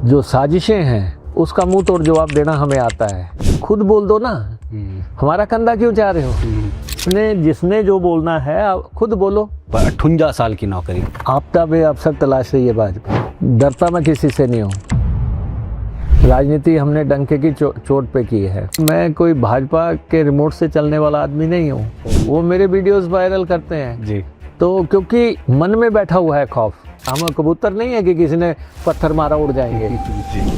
जो साजिशें हैं उसका मुंह तोड़ जवाब देना हमें आता है। खुद बोल दो ना, हमारा कंधा क्यों चाह रहे हो? जिसने जो बोलना है आप खुद बोलो। 58 साल की नौकरी, आपदा में अवसर तलाश रही है भाजपा। डरता मैं किसी से नहीं हूँ। राजनीति हमने डंके की चोट पे की है। मैं कोई भाजपा के रिमोट से चलने वाला आदमी नहीं हूँ। वो मेरे वीडियोस वायरल करते हैं जी, तो क्योंकि मन में बैठा हुआ है खौफ। हम कबूतर नहीं है कि किसी ने पत्थर मारा उड़ जाएंगे।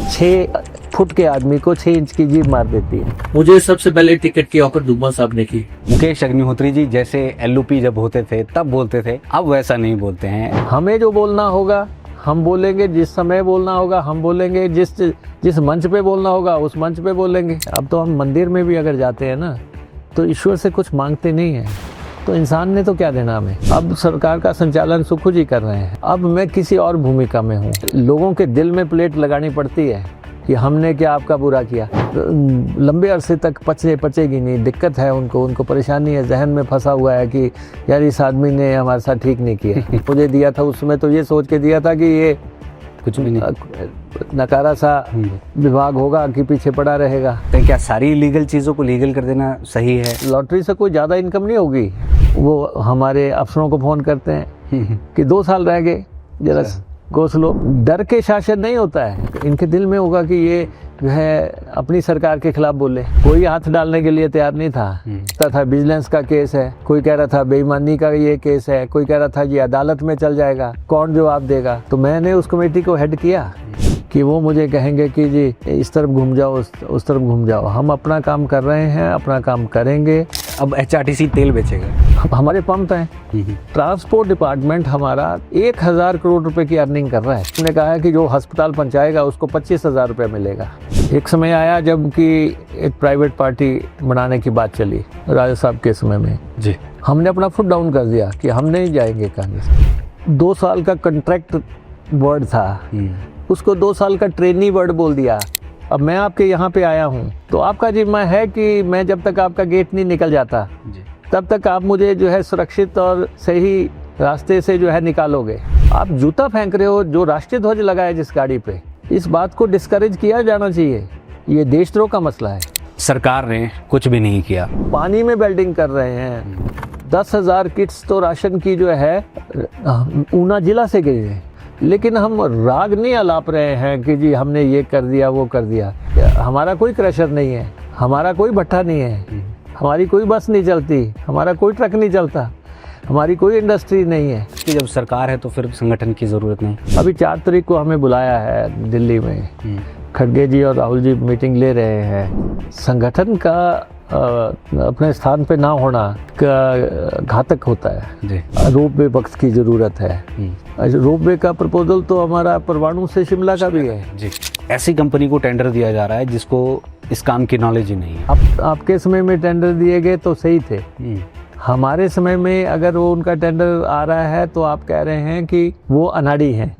6 फुट के आदमी को 6 इंच की जीभ मार देती है। मुझे सबसे पहले टिकट की ऑफर दुम्मा साहब ने की। मुकेश अग्निहोत्री जी जैसे एलओपी जब होते थे तब बोलते थे, अब वैसा नहीं बोलते हैं। हमें जो बोलना होगा हम बोलेंगे, जिस समय बोलना होगा हम बोलेंगे, जिस मंच पे बोलना होगा उस मंच पे बोलेंगे। अब तो हम मंदिर में भी अगर जाते हैं ना तो ईश्वर से कुछ मांगते नहीं हैं, तो इंसान ने तो क्या देना हमें। अब सरकार का संचालन सुखू जी कर रहे हैं, अब मैं किसी और भूमिका में हूँ। लोगों के दिल में प्लेट लगानी पड़ती है कि हमने क्या आपका बुरा किया। लंबे अरसे तक पचेगी नहीं, दिक्कत है उनको परेशानी है, जहन में फंसा हुआ है कि यार इस आदमी ने हमारे साथ ठीक नहीं किया। मुझे दिया था उस समय तो ये सोच के दिया था कि ये कुछ भी नहीं, नकारा सा विभाग होगा कि पीछे पड़ा रहेगा। तो क्या सारी इलीगल चीज़ों को लीगल कर देना सही है? लॉटरी से कोई ज़्यादा इनकम नहीं होगी। वो हमारे अफसरों को फ़ोन करते हैं कि 2 साल रह गए, जरा घोष लो। डर के शासन नहीं होता है। इनके दिल में होगा कि ये जो है अपनी सरकार के खिलाफ बोले। कोई हाथ डालने के लिए तैयार नहीं था। तथा विजिलेंस का केस है, कोई कह रहा था बेईमानी का ये केस है, कोई कह रहा था ये अदालत में चल जाएगा, कौन जवाब देगा। तो मैंने उस कमेटी को हेड किया कि वो मुझे कहेंगे कि जी इस तरफ घूम जाओ, उस तरफ घूम जाओ। हम अपना काम कर रहे हैं, अपना काम करेंगे। अब एचआरटीसी तेल बेचेगा। हमारे पंप हैं। ट्रांसपोर्ट डिपार्टमेंट हमारा 1000 करोड़ रुपए की अर्निंग कर रहा है। उसने कहा है कि जो अस्पताल पहुंचाएगा उसको 25,000 रुपये मिलेगा। एक समय आया जब कि एक प्राइवेट पार्टी बनाने की बात चली राजा साहब के समय में जी, हमने अपना फुट डाउन कर दिया कि हम नहीं जाएंगे कांग्रेस। 2 साल का कॉन्ट्रैक्ट वर्ड था, उसको 2 साल का ट्रेनी वर्ड बोल दिया। अब मैं आपके यहाँ पे आया हूँ तो आपका जिम्मा है कि मैं जब तक आपका गेट नहीं निकल जाता तब तक आप मुझे जो है सुरक्षित और सही रास्ते से जो है निकालोगे। आप जूता फेंक रहे हो जो राष्ट्रीय ध्वज लगा है जिस गाड़ी पे, इस बात को डिस्करेज किया जाना चाहिए। ये देशद्रोह का मसला है। सरकार ने कुछ भी नहीं किया। पानी में वेल्डिंग कर रहे हैं। 10,000 किट्स तो राशन की जो है ऊना जिला से गई है, लेकिन हम राग नहीं अलाप रहे हैं कि जी हमने ये कर दिया वो कर दिया। हमारा कोई क्रशर नहीं है, हमारा कोई भट्ठा नहीं है, हमारी कोई बस नहीं चलती, हमारा कोई ट्रक नहीं चलता, हमारी कोई इंडस्ट्री नहीं है। कि जब सरकार है तो फिर संगठन की ज़रूरत नहीं। अभी 4 तारीख को हमें बुलाया है दिल्ली में। खड़गे जी और राहुल जी मीटिंग ले रहे हैं। संगठन का अपने स्थान पे ना होना का घातक होता है जी। रोपवे पक्ष की ज़रूरत है। रोपवे का प्रपोजल तो हमारा परवाणु से शिमला का भी है जी। ऐसी कंपनी को टेंडर दिया जा रहा है जिसको इस काम की नॉलेज ही नहीं है। अब आपके समय में टेंडर दिए गए तो सही थे। हमारे समय में अगर वो उनका टेंडर आ रहा है तो आप कह रहे हैं कि वो अनाड़ी हैं।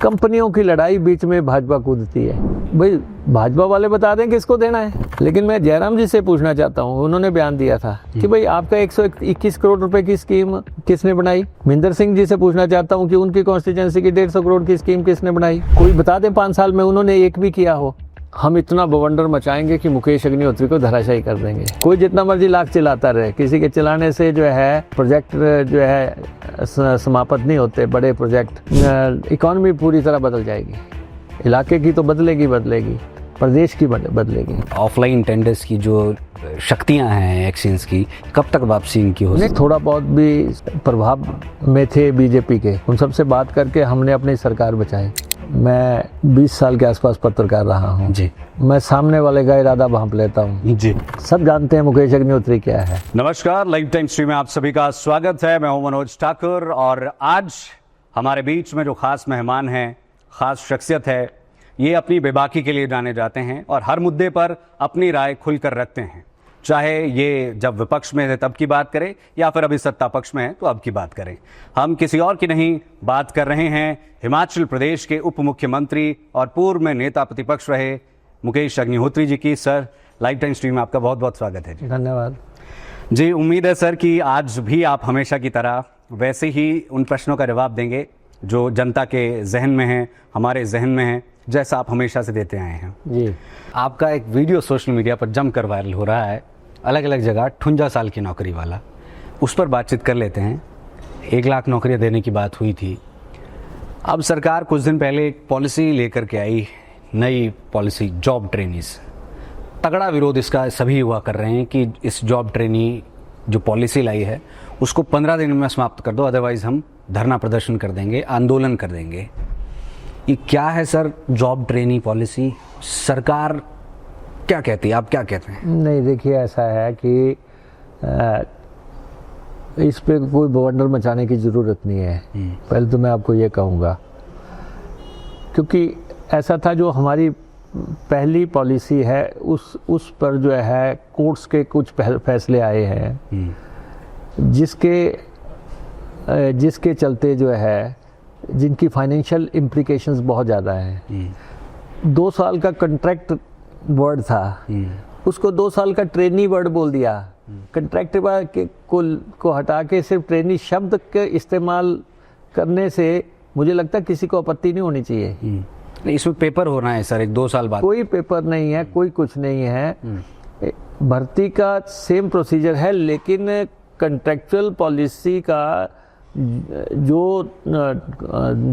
कंपनियों की लड़ाई बीच में भाजपा कूदती है। भाई भाजपा वाले बता दें किसको देना है। लेकिन मैं जयराम जी से पूछना चाहता हूँ, उन्होंने बयान दिया था कि भाई आपका 121 करोड़ रुपए की स्कीम किसने बनाई। महेंद्र सिंह जी से पूछना चाहता हूँ कि उनकी कॉन्स्टिट्यूंसी की 150 करोड़ की स्कीम किसने बनाई। कोई बता दें 5 साल में उन्होंने एक भी किया हो। हम इतना बवंडर मचाएंगे कि मुकेश अग्निहोत्री को धराशायी कर देंगे। कोई जितना मर्जी लाख चिल्लाता रहे, किसी के चिल्लाने से जो है प्रोजेक्ट जो है समाप्त नहीं होते। बड़े प्रोजेक्ट, इकॉनमी पूरी तरह बदल जाएगी। इलाके की तो बदलेगी, प्रदेश की बदलेगी। ऑफलाइन टेंडर्स की जो शक्तियां हैं एक्सचेंज की, कब तक वापसी इनकी हो सकती? थोड़ा बहुत भी प्रभाव में थे बीजेपी के, उन सबसे बात करके हमने अपनी सरकार बचाई। मैं 20 साल के आसपास पत्रकार रहा हूँ जी। मैं सामने वाले का इरादा भांप लेता हूँ जी। सब जानते हैं मुकेश अग्निहोत्री क्या है। नमस्कार, लाइव टाइम स्ट्रीम में आप सभी का स्वागत है। मैं हूं मनोज ठाकुर और आज हमारे बीच में जो खास मेहमान हैं, खास शख्सियत है, ये अपनी बेबाकी के लिए जाने जाते हैं और हर मुद्दे पर अपनी राय खुलकर रखते हैं। चाहे ये जब विपक्ष में है तब की बात करें या फिर अभी सत्ता पक्ष में है तो अब की बात करें। हम किसी और की नहीं, बात कर रहे हैं हिमाचल प्रदेश के उप मुख्यमंत्री और पूर्व में नेता प्रतिपक्ष रहे मुकेश अग्निहोत्री जी की। सर, लाइव टाइम स्ट्रीम में आपका बहुत बहुत स्वागत है जी। धन्यवाद जी। उम्मीद है सर कि आज भी आप हमेशा की तरह वैसे ही उन प्रश्नों का जवाब देंगे जो जनता के जहन में हैं, हमारे जहन में हैं। जैसा आप हमेशा से देते आए हैं। जी। आपका एक वीडियो सोशल मीडिया पर जमकर वायरल हो रहा है, अलग अलग जगह 58 साल की नौकरी वाला, उस पर बातचीत कर लेते हैं। 1 लाख नौकरियां देने की बात हुई थी। अब सरकार कुछ दिन पहले एक पॉलिसी लेकर के आई, नई पॉलिसी जॉब ट्रेनीज। तगड़ा विरोध इसका सभी युवा कर रहे हैं कि इस जॉब ट्रेनी जो पॉलिसी लाई है उसको 15 दिन में समाप्त कर दो, अदरवाइज हम धरना प्रदर्शन कर देंगे, आंदोलन कर देंगे। ये क्या है सर जॉब ट्रेनी पॉलिसी? सरकार क्या कहती है, आप क्या कहते हैं? नहीं, देखिए ऐसा है कि इस पे कोई बवंडर मचाने की ज़रूरत नहीं है। पहले तो मैं आपको ये कहूँगा, क्योंकि ऐसा था, जो हमारी पहली पॉलिसी है उस पर जो है कोर्ट्स के कुछ फैसले आए हैं जिसके चलते जो है, जिनकी फाइनेंशियल इम्प्लीकेशंस बहुत ज़्यादा हैं। 2 साल का कॉन्ट्रैक्ट वर्ड था, उसको 2 साल का ट्रेनी वर्ड बोल दिया। कॉन्ट्रैक्ट को हटा के सिर्फ ट्रेनी शब्द के इस्तेमाल करने से मुझे लगता है किसी को आपत्ति नहीं होनी चाहिए। इसमें पेपर होना है सर, 2 साल बाद? कोई पेपर नहीं है, कोई कुछ नहीं है। भर्ती का सेम प्रोसीजर है, लेकिन कॉन्ट्रैक्चुअल पॉलिसी का जो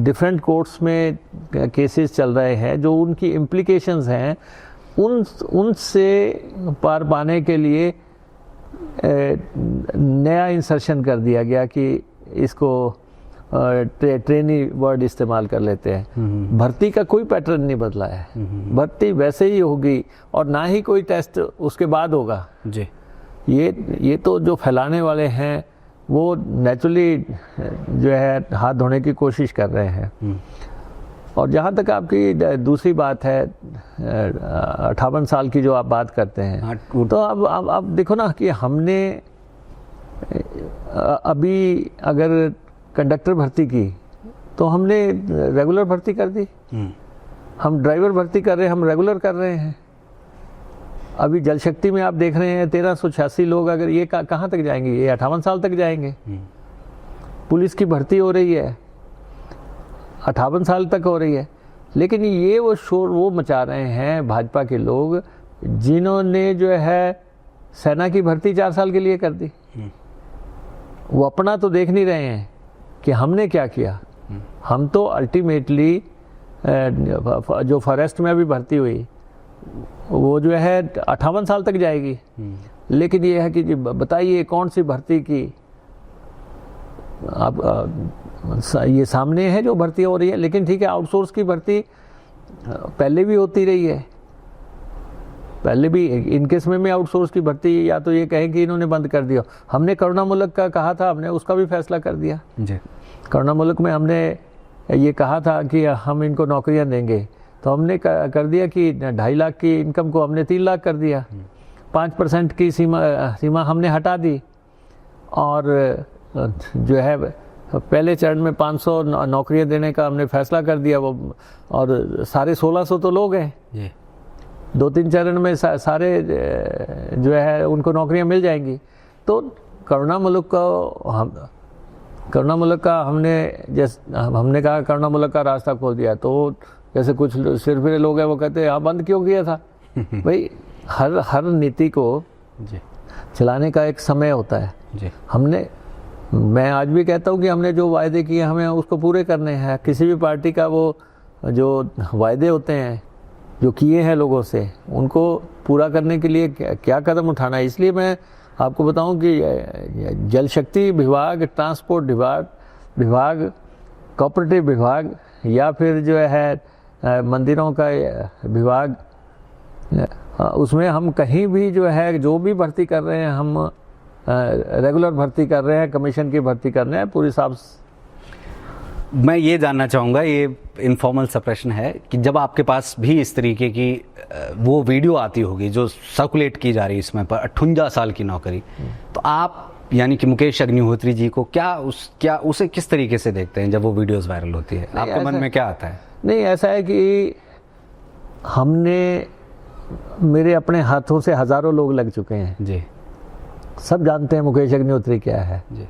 डिफरेंट कोर्ट्स में केसेस चल रहे हैं, जो उनकी इम्प्लीकेशंस हैं, उनसे पार पाने के लिए नया इंसर्शन कर दिया गया कि इसको ट्रेनी वर्ड इस्तेमाल कर लेते हैं। भर्ती का कोई पैटर्न नहीं बदला है, भर्ती वैसे ही होगी और ना ही कोई टेस्ट उसके बाद होगा जी। ये तो जो फैलाने वाले हैं वो नेचुरली जो है हाथ धोने की कोशिश कर रहे हैं। और जहाँ तक आपकी दूसरी बात है 58 साल की जो आप बात करते हैं, तो अब देखो ना कि हमने अभी अगर कंडक्टर भर्ती की तो हमने रेगुलर भर्ती कर दी। हम ड्राइवर भर्ती कर रहे हैं, हम रेगुलर कर रहे हैं। अभी जल शक्ति में आप देख रहे हैं 1386 लोग, अगर ये कहाँ तक जाएंगे? ये 58 साल तक जाएंगे। पुलिस की भर्ती हो रही है, 58 साल तक हो रही है। लेकिन ये वो शोर वो मचा रहे हैं भाजपा के लोग, जिन्होंने जो है सेना की भर्ती 4 साल के लिए कर दी। वो अपना तो देख नहीं रहे हैं कि हमने क्या किया। हम तो अल्टीमेटली जो फॉरेस्ट में अभी भर्ती हुई वो जो है 58 साल तक जाएगी। लेकिन ये है कि बताइए कौन सी भर्ती की आप ये सामने है जो भर्ती हो रही है। लेकिन ठीक है, आउटसोर्स की भर्ती पहले भी होती रही है, पहले भी इनके समय में आउटसोर्स की भर्ती, या तो ये कहें कि इन्होंने बंद कर दिया। हमने करुणा मुल्क का कहा था, हमने उसका भी फैसला कर दिया जी। करुणा मुल्क में हमने ये कहा था कि हम इनको नौकरियां देंगे, तो हमने कर दिया कि 2.5 लाख की इनकम को हमने 3 लाख कर दिया। 5% की सीमा हमने हटा दी। और जो है पहले चरण में 500 नौकरियां देने का हमने फैसला कर दिया। वो और सारे 1600 तो लोग हैं, 2-3 चरण में सारे जो है उनको नौकरियां मिल जाएंगी। तो करुणा मुल्क का हमने कहा करुणा मुल्क का रास्ता खोल दिया। तो जैसे कुछ सिरफिरे लोग हैं वो कहते हैं बंद क्यों किया था? भाई हर नीति को चलाने का एक समय होता है जी। मैं आज भी कहता हूँ कि हमने जो वायदे किए हमें उसको पूरे करने हैं। किसी भी पार्टी का वो जो वायदे होते हैं जो किए हैं लोगों से, उनको पूरा करने के लिए क्या कदम उठाना है। इसलिए मैं आपको बताऊं कि जल शक्ति विभाग, ट्रांसपोर्ट विभाग, कोऑपरेटिव विभाग, या फिर जो है मंदिरों का विभाग, उसमें हम कहीं भी जो है जो भी भर्ती कर रहे हैं, हम रेगुलर भर्ती कर रहे हैं, कमीशन की भर्ती कर रहे हैं पूरी साफ। मैं ये जानना चाहूँगा, ये इनफॉर्मल सा प्रश्न है कि जब आपके पास भी इस तरीके की वो वीडियो आती होगी जो सर्कुलेट की जा रही है इसमें पर 58 साल की नौकरी, तो आप यानी कि मुकेश अग्निहोत्री जी को उसे किस तरीके से देखते हैं जब वो वीडियोस वायरल होती है? आपके मन में क्या आता है? नहीं, ऐसा है कि मेरे अपने हाथों से हजारों लोग लग चुके हैं जी। सब जानते हैं मुकेश अग्निहोत्री क्या है जी।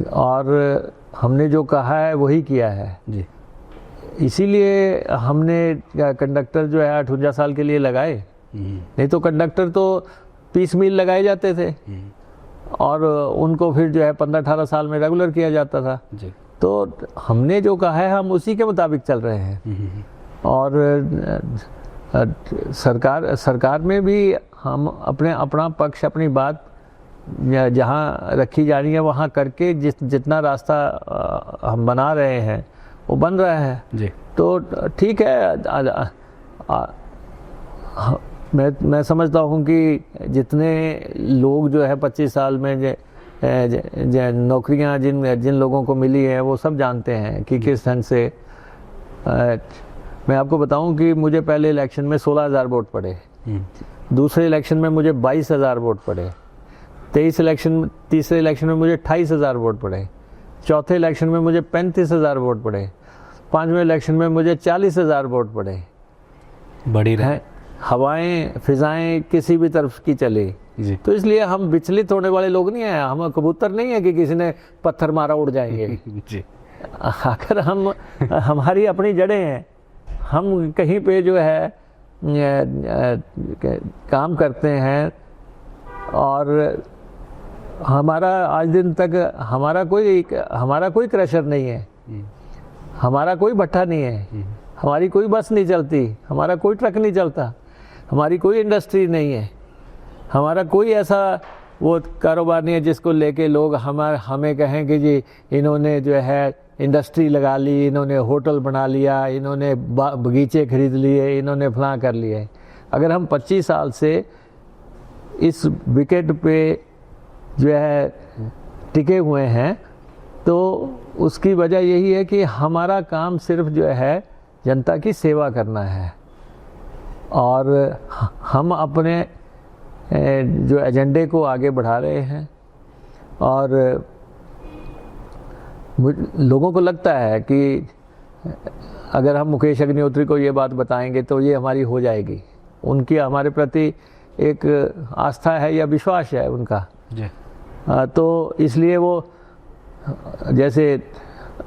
और हमने जो कहा है वही किया है जी। इसीलिए हमने कंडक्टर जो है 58 साल के लिए लगाए, नहीं तो कंडक्टर तो 20 मील लगाए जाते थे और उनको फिर जो है 15-18 साल में रेगुलर किया जाता था जी। तो हमने जो कहा है हम उसी के मुताबिक चल रहे हैं। और सरकार में भी हम अपना पक्ष, अपनी बात जहाँ रखी जा रही है वहाँ करके जितना रास्ता हम बना रहे हैं वो बन रहा है जी। तो ठीक है। मैं समझता हूँ कि जितने लोग जो है 25 साल में नौकरियाँ जिन लोगों को मिली है वो सब जानते हैं कि किस ढंग से। मैं आपको बताऊं कि मुझे पहले इलेक्शन में 16,000 वोट पड़े, दूसरे इलेक्शन में मुझे 22,000 वोट पड़े, तीसरे इलेक्शन में मुझे 28,000 वोट पड़े, चौथे इलेक्शन में मुझे 35,000 वोट पड़े, पांचवें इलेक्शन में मुझे 40,000 वोट पड़े। बड़ी रहे हवाएं फिजाएं किसी भी तरफ की चली जी। तो इसलिए हम विचलित होने वाले लोग नहीं हैं। हम कबूतर नहीं है कि किसी ने पत्थर मारा उड़ जाएंगे जी। अगर हमारी अपनी जड़ें हैं, हम कहीं पे जो है काम करते हैं और हमारा आज दिन तक हमारा कोई क्रशर नहीं है, हमारा कोई भट्ठा नहीं है, हमारी कोई बस नहीं चलती, हमारा कोई ट्रक नहीं चलता, हमारी कोई इंडस्ट्री नहीं है, हमारा कोई ऐसा वो कारोबार नहीं है जिसको लेके लोग हमें कहें कि जी इन्होंने जो है इंडस्ट्री लगा ली, इन्होंने होटल बना लिया, इन्होंने बगीचे खरीद लिए, इन्होंने फलां कर लिए। अगर हम 25 साल से इस विकेट पे जो है टिके हुए हैं तो उसकी वजह यही है कि हमारा काम सिर्फ जो है जनता की सेवा करना है और हम अपने जो एजेंडे को आगे बढ़ा रहे हैं। और लोगों को लगता है कि अगर हम मुकेश अग्निहोत्री को ये बात बताएंगे तो ये हमारी हो जाएगी, उनकी हमारे प्रति एक आस्था है या विश्वास है उनका जी। तो इसलिए वो जैसे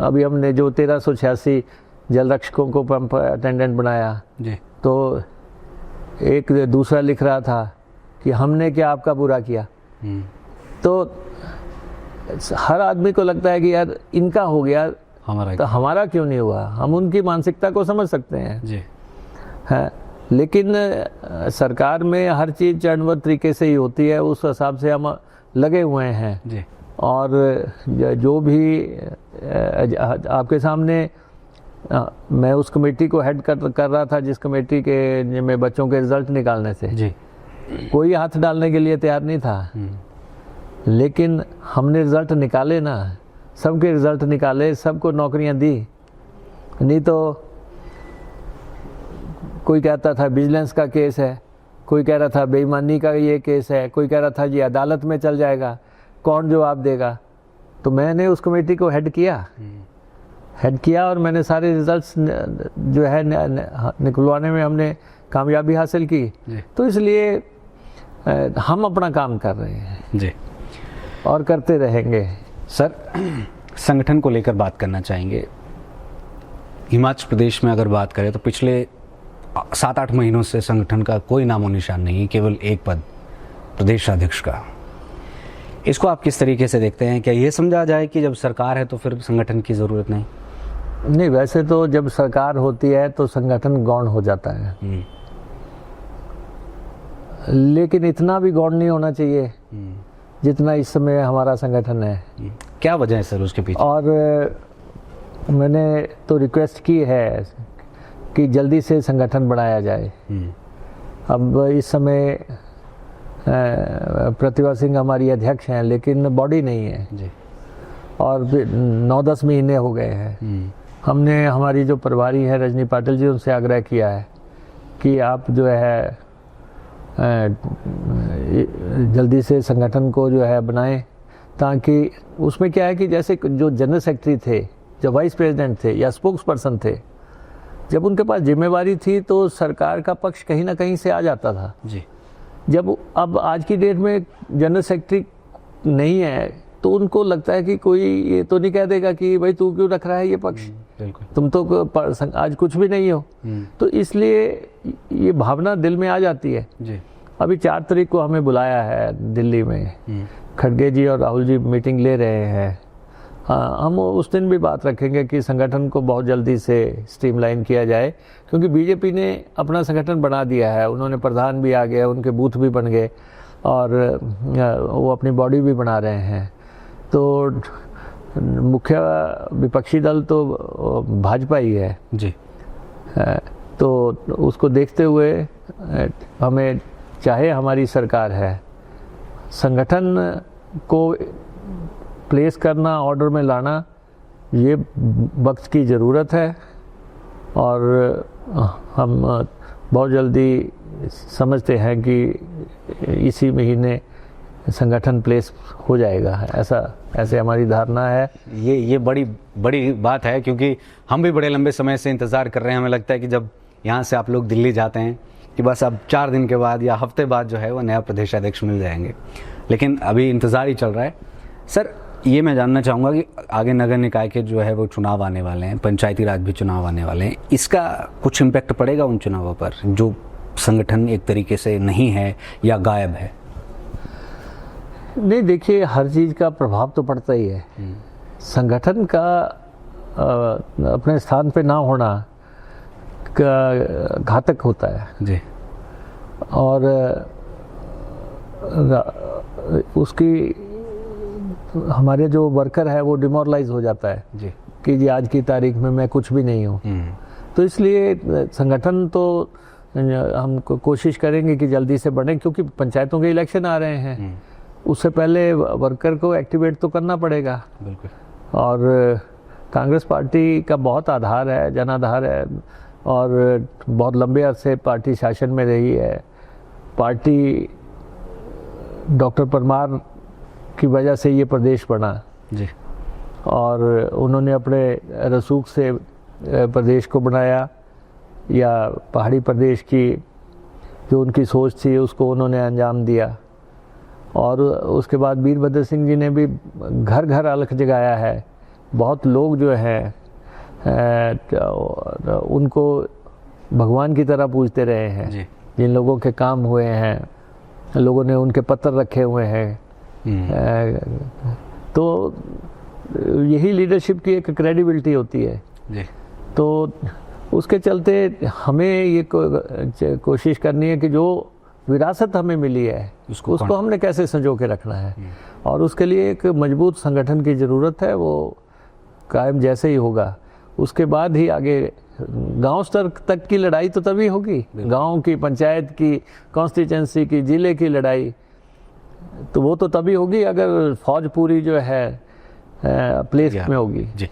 अभी हमने जो 1386 जल रक्षकों को पंप अटेंडेंट बनाया जी। तो एक दूसरा लिख रहा था कि हमने क्या आपका बुरा किया। तो हर आदमी को लगता है कि यार इनका हो गया तो हमारा क्यों नहीं हुआ। हम उनकी मानसिकता को समझ सकते हैं जी। है, लेकिन सरकार में हर चीज़ चरणबद्ध तरीके से ही होती है, उस हिसाब से हम लगे हुए हैं जी। और जो भी आपके सामने मैं उस कमेटी को हेड कर रहा था जिस कमेटी के में बच्चों के रिजल्ट निकालने थे जी। कोई हाथ डालने के लिए तैयार नहीं था, लेकिन हमने रिजल्ट निकाले ना, सबके रिजल्ट निकाले, सबको नौकरियां दी। नहीं तो कोई कहता था विजिलेंस का केस है, कोई कह रहा था बेईमानी का ये केस है, कोई कह रहा था जी अदालत में चल जाएगा, कौन जवाब देगा। तो मैंने उस कमेटी को हेड किया और मैंने सारे रिजल्ट्स जो है निकलवाने में हमने कामयाबी हासिल की। तो इसलिए हम अपना काम कर रहे हैं जी और करते रहेंगे। सर, संगठन को लेकर बात करना चाहेंगे। हिमाचल प्रदेश में अगर बात करें तो पिछले 7-8 महीनों से संगठन का कोई नामो निशान नहीं, केवल एक पद प्रदेश अध्यक्ष का। इसको आप किस तरीके से देखते हैं? क्या ये समझा जाए कि जब सरकार है तो फिर संगठन की ज़रूरत नहीं? नहीं, वैसे तो जब सरकार होती है तो संगठन गौण हो जाता है, लेकिन इतना भी गौण नहीं होना चाहिए जितना इस समय हमारा संगठन है। क्या वजह है सर उसके पीछे? और मैंने तो रिक्वेस्ट की है कि जल्दी से संगठन बनाया जाए। अब इस समय प्रतिभा सिंह हमारी अध्यक्ष हैं, लेकिन बॉडी नहीं है जी। और 9-10 महीने हो गए हैं। हमने हमारी जो प्रभारी है रजनी पाटिल जी, उनसे आग्रह किया है कि आप जो है जल्दी से संगठन को जो है बनाएं, ताकि उसमें क्या है कि जैसे जो जनरल सेक्रेटरी थे, जो वाइस प्रेसिडेंट थे या स्पोक्स पर्सन थे, जब उनके पास जिम्मेवारी थी तो सरकार का पक्ष कहीं ना कहीं से आ जाता था जी। जब अब आज की डेट में जनरल सेक्रेटरी नहीं है तो उनको लगता है कि कोई ये तो नहीं कह देगा कि भाई तू क्यों रख रहा है ये पक्ष। बिल्कुल। तुम तो आज कुछ भी नहीं हो। तो इसलिए ये भावना दिल में आ जाती है जी। अभी 4 तारीख को हमें बुलाया है दिल्ली में, खड़गे जी और राहुल जी मीटिंग ले रहे हैं। हम उस दिन भी बात रखेंगे कि संगठन को बहुत जल्दी से स्ट्रीमलाइन किया जाए, क्योंकि बीजेपी ने अपना संगठन बना दिया है, उन्होंने प्रधान भी आ गए, उनके बूथ भी बन गए और वो अपनी बॉडी भी बना रहे हैं। तो मुख्य विपक्षी दल तो भाजपा ही है जी। तो उसको देखते हुए हमें, चाहे हमारी सरकार है, संगठन को प्लेस करना, ऑर्डर में लाना, ये वक्त की ज़रूरत है और हम बहुत जल्दी समझते हैं कि इसी महीने संगठन प्लेस हो जाएगा, ऐसे हमारी धारणा है। ये बड़ी बात है, क्योंकि हम भी बड़े लंबे समय से इंतज़ार कर रहे हैं। हमें लगता है कि जब यहाँ से आप लोग दिल्ली जाते हैं कि बस अब 4 दिन के बाद या हफ्ते बाद जो है वो नया प्रदेशाध्यक्ष मिल जाएंगे, लेकिन अभी इंतज़ार ही चल रहा है। सर, ये मैं जानना चाहूँगा कि आगे नगर निकाय के जो है वो चुनाव आने वाले हैं, पंचायती राज भी चुनाव आने वाले हैं, इसका कुछ इम्पैक्ट पड़ेगा उन चुनावों पर जो संगठन एक तरीके से नहीं है या गायब है? नहीं, देखिए, हर चीज़ का प्रभाव तो पड़ता ही है। संगठन का अपने स्थान पे ना होना का घातक होता है जी। और उसकी हमारे जो वर्कर है वो डिमोरलाइज हो जाता है जी कि जी आज की तारीख में मैं कुछ भी नहीं हूँ। तो इसलिए संगठन तो हम कोशिश करेंगे कि जल्दी से बढ़े, क्योंकि पंचायतों के इलेक्शन आ रहे हैं, उससे पहले वर्कर को एक्टिवेट तो करना पड़ेगा। बिल्कुल। और कांग्रेस पार्टी का बहुत आधार है, जनाधार है और बहुत लंबे अरसे पार्टी शासन में रही है। पार्टी डॉक्टर परमार की वजह से ये प्रदेश बना जी, और उन्होंने अपने रसूख से प्रदेश को बनाया, या पहाड़ी प्रदेश की जो उनकी सोच थी उसको उन्होंने अंजाम दिया। और उसके बाद वीरभद्र सिंह जी ने भी घर घर अलख जगाया है। बहुत लोग जो हैं उनको भगवान की तरह पूजते रहे हैं जी। जिन लोगों के काम हुए हैं, लोगों ने उनके पत्र रखे हुए हैं। तो यही लीडरशिप की एक क्रेडिबिलिटी होती है जी। तो उसके चलते हमें ये कोशिश करनी है कि जो विरासत हमें मिली है उसको हमने कैसे संजो के रखना है, और उसके लिए एक मजबूत संगठन की ज़रूरत है। वो कायम जैसे ही होगा उसके बाद ही आगे गांव स्तर तक की लड़ाई तो तभी होगी, गांव की, पंचायत की, कॉन्स्टिट्यूंसी की, ज़िले की लड़ाई तो वो तो तभी होगी अगर फौज पूरी जो है प्लेस में होगी। जी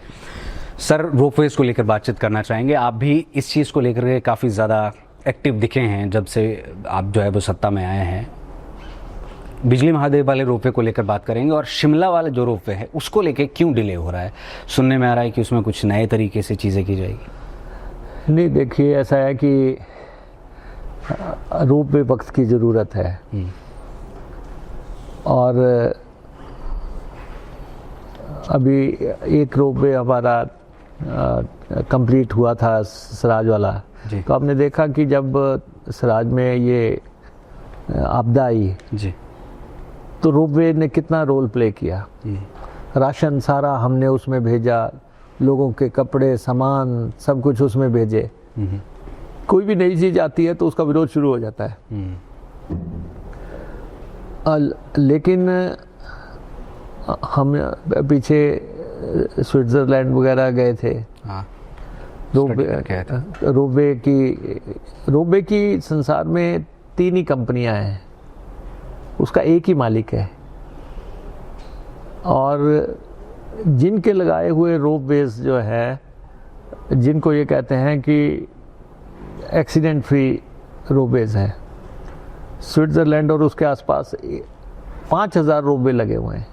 सर, रोपवेज को लेकर बातचीत करना चाहेंगे। आप भी इस चीज़ को लेकर के काफ़ी ज़्यादा एक्टिव दिखे हैं जब से आप जो है वो सत्ता में आए हैं। बिजली महादेव वाले रोपवे को लेकर बात करेंगे, और शिमला वाला जो रोपवे है उसको लेकर क्यों डिले हो रहा है? सुनने में आ रहा है कि उसमें कुछ नए तरीके से चीज़ें की जाएगी। नहीं, देखिए, ऐसा है कि रोपवे वक्त की ज़रूरत है और अभी एक रोपवे हमारा कंप्लीट हुआ था सराज वाला, तो आपने देखा कि जब सराज में ये आपदा आई जी, तो रोपवे ने कितना रोल प्ले किया। राशन सारा हमने उसमें भेजा, लोगों के कपड़े, सामान, सब कुछ उसमें भेजे। कोई भी नई चीज़ आती है तो उसका विरोध शुरू हो जाता है। लेकिन हम पीछे स्विट्ज़रलैंड वगैरह गए थे। रोपवे की संसार में 3 ही कंपनियां हैं, उसका एक ही मालिक है, और जिनके लगाए हुए रोपवेज जो है, जिनको ये कहते हैं कि एक्सीडेंट फ्री रोपवेज हैं, स्विट्ज़रलैंड और उसके आसपास 5000 रोपवे लगे हुए हैं।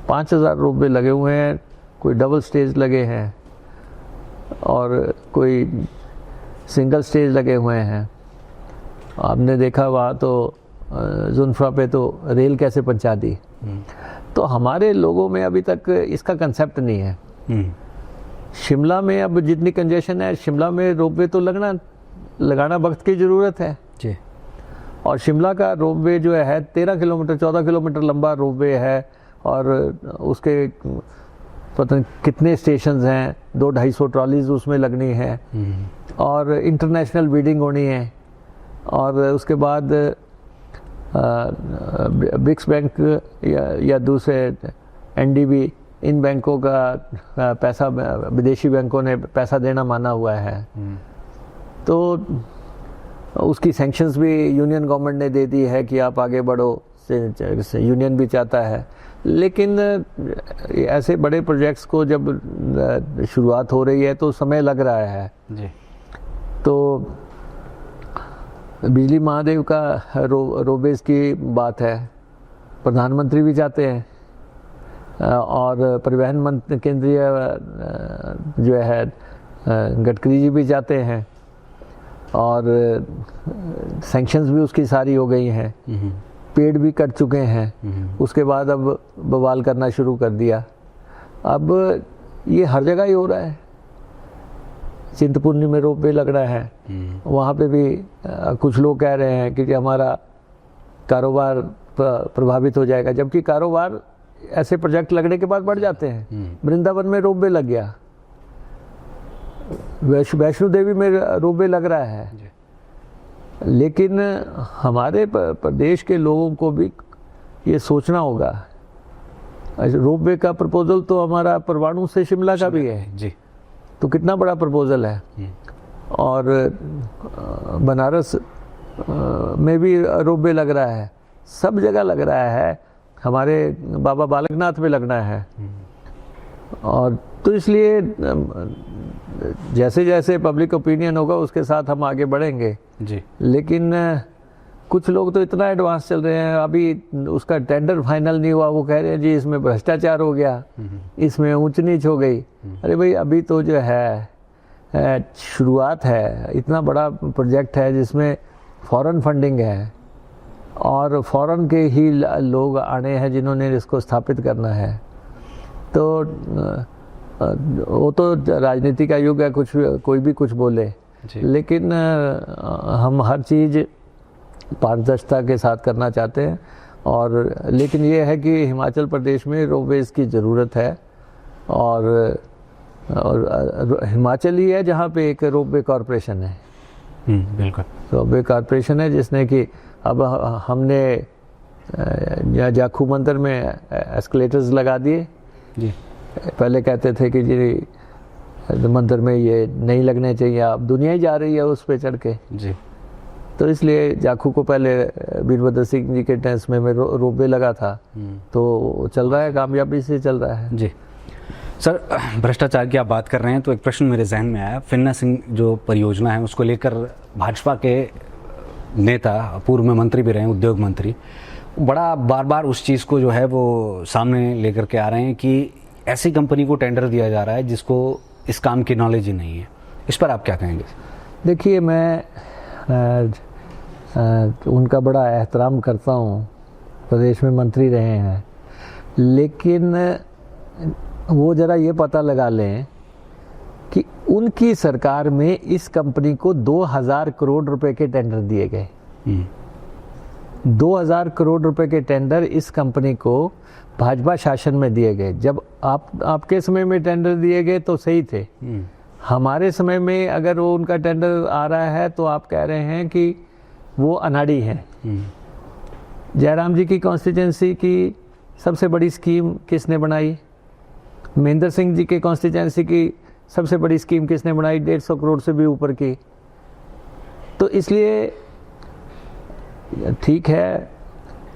5000 रोपवे लगे हुए हैं, कोई डबल स्टेज लगे हैं और कोई सिंगल स्टेज लगे हुए हैं। आपने देखा वहाँ तो जुनफरा पे तो रेल कैसे पहुंचा दी। तो हमारे लोगों में अभी तक इसका कंसेप्ट नहीं है। शिमला में अब जितनी कंजेशन है, शिमला में रोपवे तो लगाना वक्त की ज़रूरत है जी। और शिमला का रोपवे जो है 13 किलोमीटर 14 किलोमीटर लंबा रोपवे है और उसके पता नहीं कितने स्टेशंस हैं, 200-250 ट्रॉलीज उसमें लगनी है और इंटरनेशनल बीडिंग होनी है और उसके बाद ब्रिक्स बैंक या दूसरे एनडीबी, इन बैंकों का पैसा विदेशी बैंकों ने पैसा देना माना हुआ है। तो उसकी सैंक्शंस भी यूनियन गवर्नमेंट ने दे दी है कि आप आगे बढ़ो, यूनियन भी चाहता है। लेकिन ऐसे बड़े प्रोजेक्ट्स को जब शुरुआत हो रही है तो समय लग रहा है जी। तो बिजली महादेव का रोबेज की बात है, प्रधानमंत्री भी चाहते हैं और परिवहन मंत्री केंद्रीय जो है गडकरी जी भी चाहते हैं और सैंक्शंस भी उसकी सारी हो गई हैं, पेड़ भी कट चुके हैं। उसके बाद अब बवाल करना शुरू कर दिया। अब ये हर जगह ही हो रहा है। चिंतपूर्णी में रोपवे लग रहा है, वहाँ पे भी कुछ लोग कह रहे हैं कि हमारा कारोबार प्रभावित हो जाएगा, जबकि कारोबार ऐसे प्रोजेक्ट लगने के बाद बढ़ जाते हैं। वृंदावन में रोपवे लग गया, वैष्णो देवी में रोपवे लग रहा है, लेकिन हमारे प्रदेश के लोगों को भी ये सोचना होगा। रोपवे का प्रपोजल तो हमारा परवाणु से शिमला का भी है जी, तो कितना बड़ा प्रपोजल है। और बनारस में भी रोपवे लग रहा है, सब जगह लग रहा है, हमारे बाबा बालकनाथ में लगना है। और तो इसलिए जैसे जैसे पब्लिक ओपिनियन होगा उसके साथ हम आगे बढ़ेंगे जी। लेकिन कुछ लोग तो इतना एडवांस चल रहे हैं, अभी उसका टेंडर फाइनल नहीं हुआ, वो कह रहे हैं जी इसमें भ्रष्टाचार हो गया, इसमें ऊंच नीच हो गई। अरे भाई अभी तो जो है शुरुआत है, इतना बड़ा प्रोजेक्ट है जिसमें फॉरेन फंडिंग है और फॉरेन के ही लोग आने हैं जिन्होंने इसको स्थापित करना है। तो वो तो राजनीति का युग है, कोई भी कुछ बोले, लेकिन हम हर चीज़ पारदर्शिता के साथ करना चाहते हैं। और लेकिन ये है कि हिमाचल प्रदेश में रोपवेज की ज़रूरत है और हिमाचल ही है जहाँ पे एक रोपवे कॉरपोरेशन है। बिल्कुल, रोपवे कॉरपोरेशन है जिसने कि अब हमने जाखू मंदिर में एस्केलेटर्स लगा दिए जी। पहले कहते थे कि जी मंदिर में ये नहीं लगने चाहिए, अब दुनिया ही जा रही है उस पे चढ़ के जी। तो इसलिए जाखू को पहले वीरभद्र सिंह जी के टेंस में रोपवे लगा था, तो चल रहा है, कामयाबी से चल रहा है जी। सर, भ्रष्टाचार की आप बात कर रहे हैं तो एक प्रश्न मेरे जहन में आया। फिन्ना सिंह जो परियोजना है उसको लेकर भाजपा के नेता, पूर्व में मंत्री भी रहे, उद्योग मंत्री, बड़ा बार बार उस चीज़ को जो है वो सामने लेकर के आ रहे हैं कि ऐसी कंपनी को टेंडर दिया जा रहा है जिसको इस काम की नॉलेज ही नहीं है। इस पर आप क्या कहेंगे? देखिए, मैं उनका बड़ा एहतराम करता हूँ, प्रदेश में मंत्री रहे हैं, लेकिन वो ज़रा ये पता लगा लें कि उनकी सरकार में इस कंपनी को 2000 करोड़ रुपए के टेंडर दिए गए। 2000 करोड़ रुपए के टेंडर इस कंपनी को भाजपा शासन में दिए गए। जब आपके समय में टेंडर दिए गए तो सही थे, हमारे समय में अगर वो उनका टेंडर आ रहा है तो आप कह रहे हैं कि वो अनाड़ी हैं। जयराम जी की कॉन्स्टिट्यूंसी की सबसे बड़ी स्कीम किसने बनाई? महेंद्र सिंह जी के कॉन्स्टिट्यूंसी की सबसे बड़ी स्कीम किसने बनाई? 150 करोड़ से भी ऊपर की। तो इसलिए ठीक है,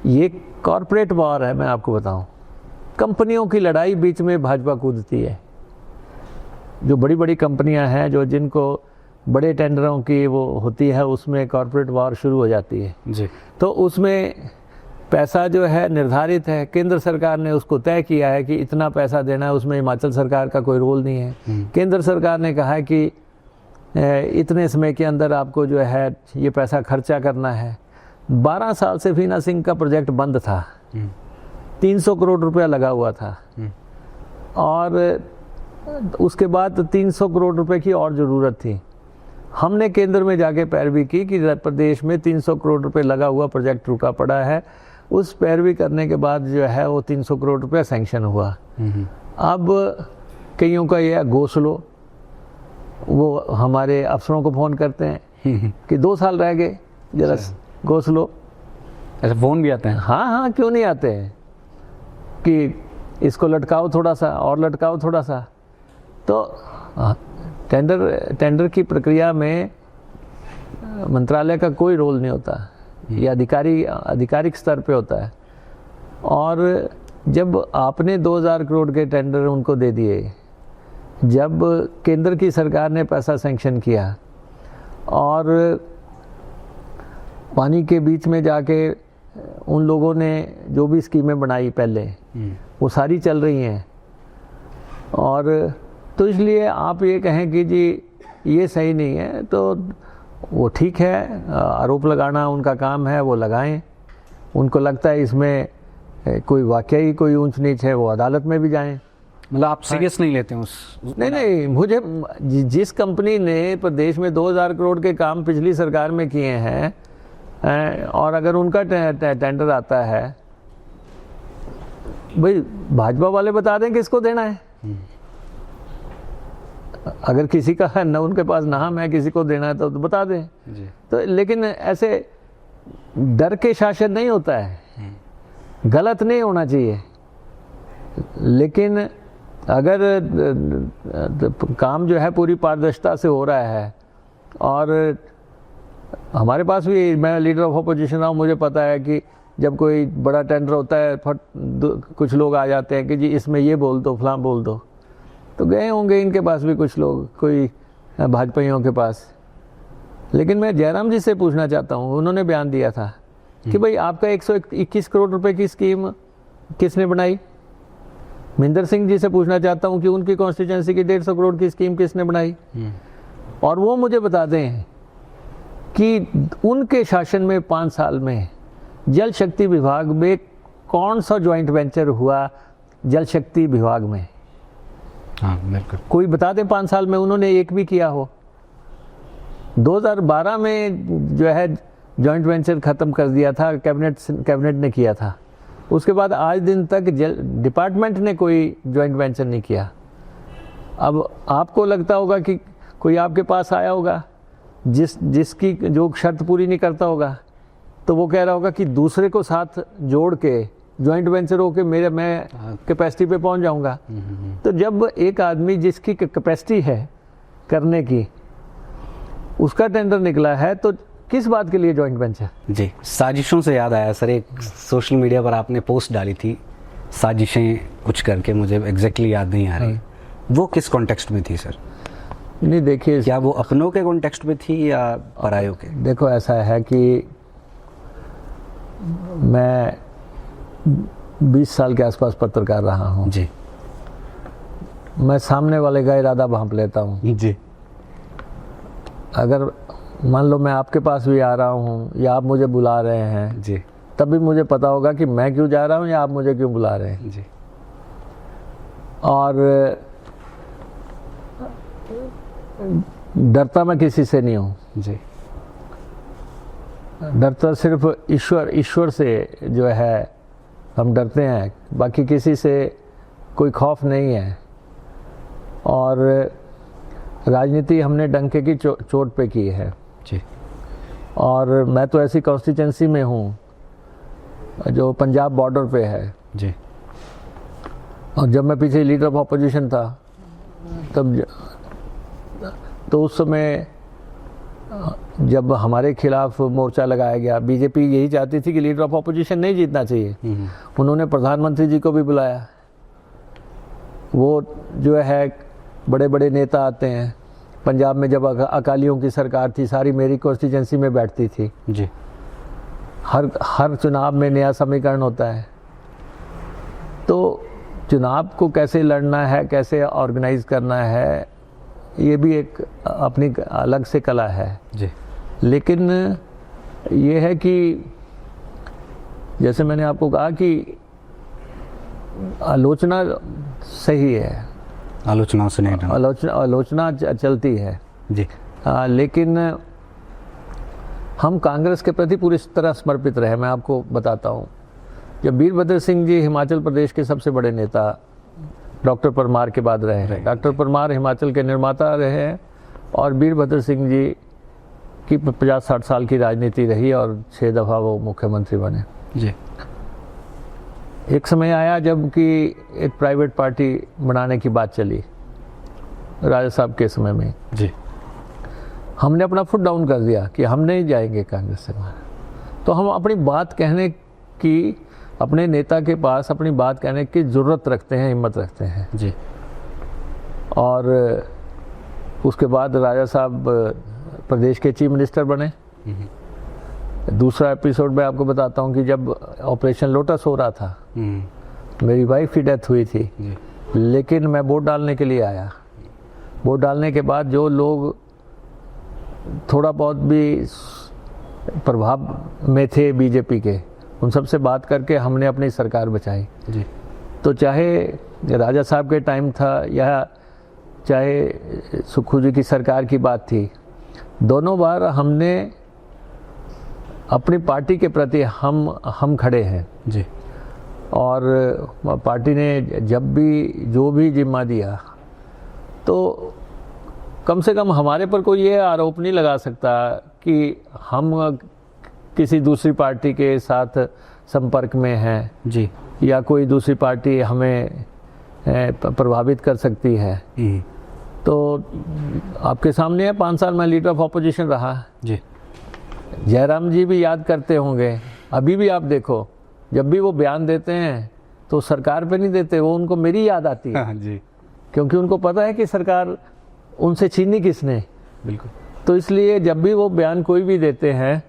ये कॉरपोरेट वॉर है। मैं आपको बताऊं, कंपनियों की लड़ाई बीच में भाजपा कूदती है। जो बड़ी बड़ी कंपनियां हैं, जो जिनको बड़े टेंडरों की वो होती है, उसमें कॉरपोरेट वॉर शुरू हो जाती है जी। तो उसमें पैसा जो है निर्धारित है, केंद्र सरकार ने उसको तय किया है कि इतना पैसा देना है, उसमें हिमाचल सरकार का कोई रोल नहीं है। केंद्र सरकार ने कहा है कि इतने समय के अंदर आपको जो है ये पैसा खर्चा करना है। 12 साल से फिन्ना सिंह का प्रोजेक्ट बंद था, 300 करोड़ रुपया लगा हुआ था और उसके बाद 300 करोड़ रुपए की और ज़रूरत थी। हमने केंद्र में जाके पैरवी की कि प्रदेश में 300 करोड़ रुपए लगा हुआ प्रोजेक्ट रुका पड़ा है। उस पैरवी करने के बाद जो है वो 300 करोड़ रुपए सैंक्शन हुआ। अब कईयों का ये गो स्लो, वो हमारे अफसरों को फ़ोन करते हैं कि 2 साल रह गए, जरा गो स्लो। ऐसे फ़ोन भी आते हैं? हाँ हाँ, क्यों नहीं आते हैं कि इसको लटकाओ थोड़ा सा और लटकाओ थोड़ा सा। तो टेंडर की प्रक्रिया में मंत्रालय का कोई रोल नहीं होता, ये आधिकारिक स्तर पे होता है। और जब आपने 2000 करोड़ के टेंडर उनको दे दिए, जब केंद्र की सरकार ने पैसा सैंक्शन किया और पानी के बीच में जाके उन लोगों ने जो भी स्कीमें बनाई पहले, वो सारी चल रही हैं। और तो इसलिए आप ये कहें कि जी ये सही नहीं है, तो वो ठीक है, आरोप लगाना उनका काम है, वो लगाएं। उनको लगता है इसमें कोई वाकई कोई ऊंच नीच है, वो अदालत में भी जाएं। मतलब आप सीरियस नहीं लेते हैं उस नहीं, मुझे जिस कंपनी ने प्रदेश में 2000 करोड़ के काम पिछली सरकार में किए हैं, और अगर उनका टेंडर आता है, भाई भाजपा वाले बता दें किसको देना है। अगर किसी का है न, उनके पास नाम है, किसी को देना है तो बता दें जी। तो लेकिन ऐसे डर के शासन नहीं होता है, गलत नहीं होना चाहिए। लेकिन अगर काम जो है पूरी पारदर्शिता से हो रहा है, और हमारे पास भी, मैं लीडर ऑफ अपोजिशन रहा हूँ, मुझे पता है कि जब कोई बड़ा टेंडर होता है, कुछ लोग आ जाते हैं कि जी इसमें ये बोल दो, फलां बोल दो। तो गए होंगे इनके पास भी कुछ लोग, कोई भाजपाइयों के पास। लेकिन मैं जयराम जी से पूछना चाहता हूँ, उन्होंने बयान दिया था कि भाई आपका 121 करोड़ रुपए की स्कीम किसने बनाई। महेंद्र सिंह जी से पूछना चाहता हूँ कि उनकी कॉन्स्टिट्यूंसी की 150 करोड़ की स्कीम किसने बनाई। और वो मुझे बता दें कि उनके शासन में 5 साल में जल शक्ति विभाग में कौन सा जॉइंट वेंचर हुआ जल शक्ति विभाग में। हाँ बिल्कुल, कोई बता दें 5 साल में उन्होंने एक भी किया हो। 2012 में जो है जॉइंट वेंचर ख़त्म कर दिया था, कैबिनेट ने किया था। उसके बाद आज दिन तक डिपार्टमेंट ने कोई जॉइंट वेंचर नहीं किया। अब आपको लगता होगा कि कोई आपके पास आया होगा जिसकी जो शर्त पूरी नहीं करता होगा, तो वो कह रहा होगा कि दूसरे को साथ जोड़ के जॉइंट वेंचर हो के मैं कैपेसिटी पे पहुंच जाऊंगा। तो जब एक आदमी जिसकी कैपेसिटी है करने की, उसका टेंडर निकला है, तो किस बात के लिए जॉइंट वेंचर। जी, साजिशों से याद आया सर, एक सोशल मीडिया पर आपने पोस्ट डाली थी, साजिशें कुछ करके, मुझे एग्जैक्टली याद नहीं आ रही। वो किस कॉन्टेक्स्ट में थी सर? नहीं देखिए, क्या वो अपनों के कॉन्टेक्स्ट में थी या परायों के? देखो ऐसा है कि मैं 20 साल के आसपास पत्रकार रहा हूँ जी। मैं सामने वाले का इरादा भांप लेता हूँ जी। अगर मान लो मैं आपके पास भी आ रहा हूँ या आप मुझे बुला रहे हैं जी, तब भी मुझे पता होगा कि मैं क्यों जा रहा हूँ या आप मुझे क्यों बुला रहे हैं जी। और डरता मैं किसी से नहीं हूँ जी। डरता सिर्फ ईश्वर से जो है हम डरते हैं, बाकी किसी से कोई खौफ नहीं है। और राजनीति हमने डंके की चोट पे की है जी। और मैं तो ऐसी कॉन्स्टिट्यूंसी में हूँ जो पंजाब बॉर्डर पे है जी। और जब मैं पीछे लीडर ऑफ अपोजिशन था तब तो उस समय जब हमारे खिलाफ मोर्चा लगाया गया, बीजेपी यही चाहती थी कि लीडर ऑफ अपोजिशन नहीं जीतना चाहिए। उन्होंने प्रधानमंत्री जी को भी बुलाया। वो जो है बड़े बड़े नेता आते हैं। पंजाब में जब अकालियों की सरकार थी, सारी मेरी कॉन्स्टिट्यूंसी में बैठती थी जी। हर चुनाव में नया समीकरण होता है। तो चुनाव को कैसे लड़ना है, कैसे ऑर्गेनाइज करना है, ये भी एक अपनी अलग से कला है जी। लेकिन ये है कि जैसे मैंने आपको कहा कि आलोचना सही है, आलोचनाओं से नहीं डरना। आलोचना चलती है जी। लेकिन हम कांग्रेस के प्रति पूरी तरह समर्पित रहे। मैं आपको बताता हूँ, जब वीरभद्र सिंह जी हिमाचल प्रदेश के सबसे बड़े नेता डॉक्टर परमार के बाद रहे हैं, डॉक्टर परमार हिमाचल के निर्माता रहे हैं और वीरभद्र सिंह जी की 50-60 साल की राजनीति रही और 6 दफ़ा वो मुख्यमंत्री बने। जी। एक समय आया जब कि एक प्राइवेट पार्टी बनाने की बात चली राजा साहब के समय में। जी। हमने अपना फुट डाउन कर दिया कि हम नहीं जाएंगे कांग्रेस से। तो हम अपनी बात कहने की, अपने नेता के पास अपनी बात कहने की ज़रूरत रखते हैं, हिम्मत रखते हैं। जी। और उसके बाद राजा साहब प्रदेश के चीफ मिनिस्टर बने। दूसरा एपिसोड मैं आपको बताता हूँ कि जब ऑपरेशन लोटस हो रहा था, मेरी वाइफ की डेथ हुई थी, लेकिन मैं वोट डालने के लिए आया। वोट डालने के बाद जो लोग थोड़ा बहुत भी प्रभाव में थे बीजेपी के, उन सब से बात करके हमने अपनी सरकार बचाई। जी। तो चाहे राजा साहब के टाइम था या चाहे सुक्खू जी की सरकार की बात थी, दोनों बार हमने अपनी पार्टी के प्रति हम खड़े हैं। जी। और पार्टी ने जब भी जो भी जिम्मा दिया, तो कम से कम हमारे पर कोई ये आरोप नहीं लगा सकता कि हम किसी दूसरी पार्टी के साथ संपर्क में हैं। जी। या कोई दूसरी पार्टी हमें प्रभावित कर सकती है। तो आपके सामने है, 5 साल मैं लीडर ऑफ ऑपोजिशन रहा। जी। जयराम जी भी याद करते होंगे, अभी भी आप देखो, जब भी वो बयान देते हैं तो सरकार पे नहीं देते, वो उनको मेरी याद आती है। हाँ जी। क्योंकि उनको पता है कि सरकार उनसे छीनी किसने। बिल्कुल। तो इसलिए जब भी वो बयान कोई भी देते हैं,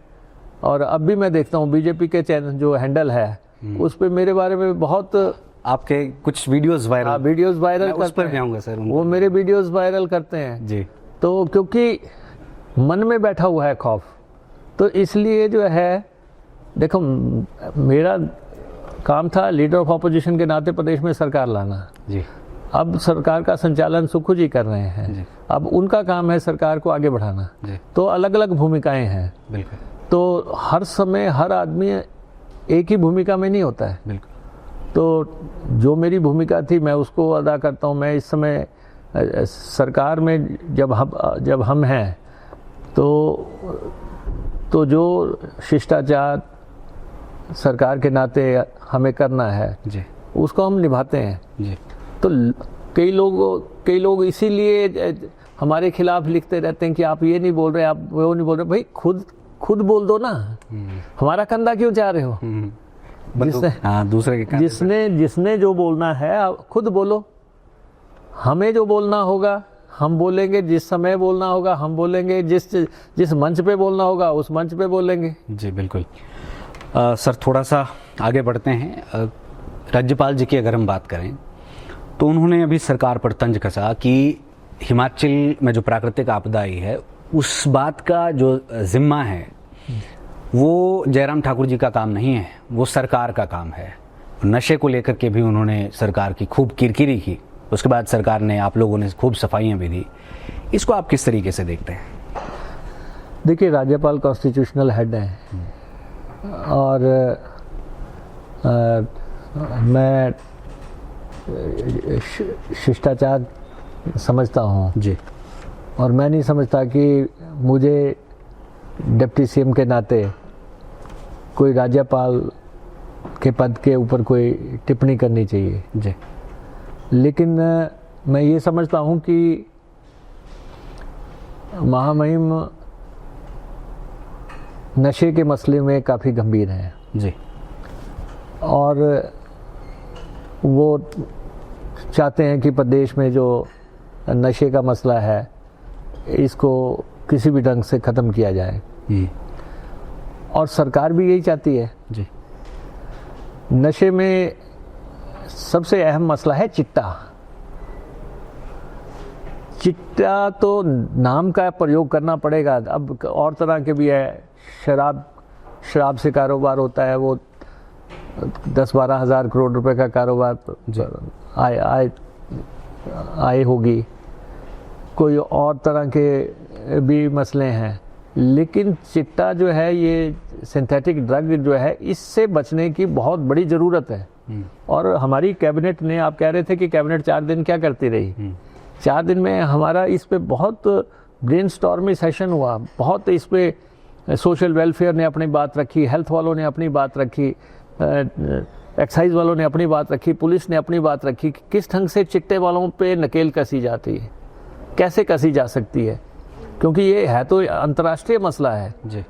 और अब भी मैं देखता हूँ बीजेपी के चैनल जो हैंडल है उस पे मेरे बारे में बहुत आपके कुछ वीडियोस वायरल करते उस पर हैं। भी आऊंगा सर। वो मेरे वीडियोस वायरल करते हैं। जी। तो क्योंकि मन में बैठा हुआ है खौफ, तो इसलिए जो है, देखो मेरा काम था लीडर ऑफ ऑपोजिशन के नाते प्रदेश में सरकार लाना। जी। अब सरकार का संचालन सुक्खू जी कर रहे हैं, अब उनका काम है सरकार को आगे बढ़ाना। तो अलग अलग भूमिकाएं हैं। बिल्कुल। तो हर समय हर आदमी एक ही भूमिका में नहीं होता है। बिल्कुल। तो जो मेरी भूमिका थी मैं उसको अदा करता हूँ। मैं इस समय सरकार में जब हम हैं तो जो शिष्टाचार सरकार के नाते हमें करना है जी, उसको हम निभाते हैं। जी। तो कई लोग इसीलिए हमारे खिलाफ लिखते रहते हैं कि आप ये नहीं बोल रहे, आप वो नहीं बोल रहे। भाई खुद बोल दो ना, हमारा कंधा क्यों चाह रहे हो? दूसरे के जिसने जो बोलना है आप खुद बोलो। हमें जो बोलना होगा हम बोलेंगे, जिस समय बोलना होगा हम बोलेंगे, जिस मंच पे बोलना होगा उस मंच पे बोलेंगे। जी बिल्कुल। सर थोड़ा सा आगे बढ़ते हैं। राज्यपाल जी की अगर हम बात करें तो उन्होंने अभी सरकार पर तंज कसा कि हिमाचल में जो प्राकृतिक आपदा आई है उस बात का जो जिम्मा है वो जयराम ठाकुर जी का काम नहीं है, वो सरकार का काम है। नशे को लेकर के भी उन्होंने सरकार की खूब किरकिरी की, उसके बाद सरकार ने, आप लोगों ने खूब सफाइयाँ भी दी। इसको आप किस तरीके से देखते हैं? देखिए, राज्यपाल कॉन्स्टिट्यूशनल हेड हैं और मैं शिष्टाचार समझता हूँ जी, और मैं नहीं समझता कि मुझे डिप्टी सीएम के नाते कोई राज्यपाल के पद के ऊपर कोई टिप्पणी करनी चाहिए जी। लेकिन मैं ये समझता हूँ कि महामहिम नशे के मसले में काफ़ी गंभीर हैं जी, और वो चाहते हैं कि प्रदेश में जो नशे का मसला है इसको किसी भी ढंग से ख़त्म किया जाए, और सरकार भी यही चाहती है जी। नशे में सबसे अहम मसला है चिट्टा। चिट्टा तो नाम का प्रयोग करना पड़ेगा, अब और तरह के भी है। शराब से कारोबार होता है, वो 10-12 हज़ार करोड़ रुपए का कारोबार आय आई होगी, कोई और तरह के भी मसले हैं, लेकिन चिट्टा जो है, ये सिंथेटिक ड्रग जो है, इससे बचने की बहुत बड़ी ज़रूरत है। और हमारी कैबिनेट ने, आप कह रहे थे कि कैबिनेट 4 दिन क्या करती रही, 4 दिन में हमारा इस पे बहुत ब्रेनस्टॉर्मिंग सेशन हुआ, बहुत इस पे सोशल वेलफेयर ने अपनी बात रखी, हेल्थ वालों ने अपनी बात रखी, एक्साइज वालों ने अपनी बात रखी, पुलिस ने अपनी बात रखी कि किस ढंग से चिट्टे वालों पे नकेल कसी जाती है, कैसे कसी जा सकती है, क्योंकि ये है तो अंतर्राष्ट्रीय मसला है जी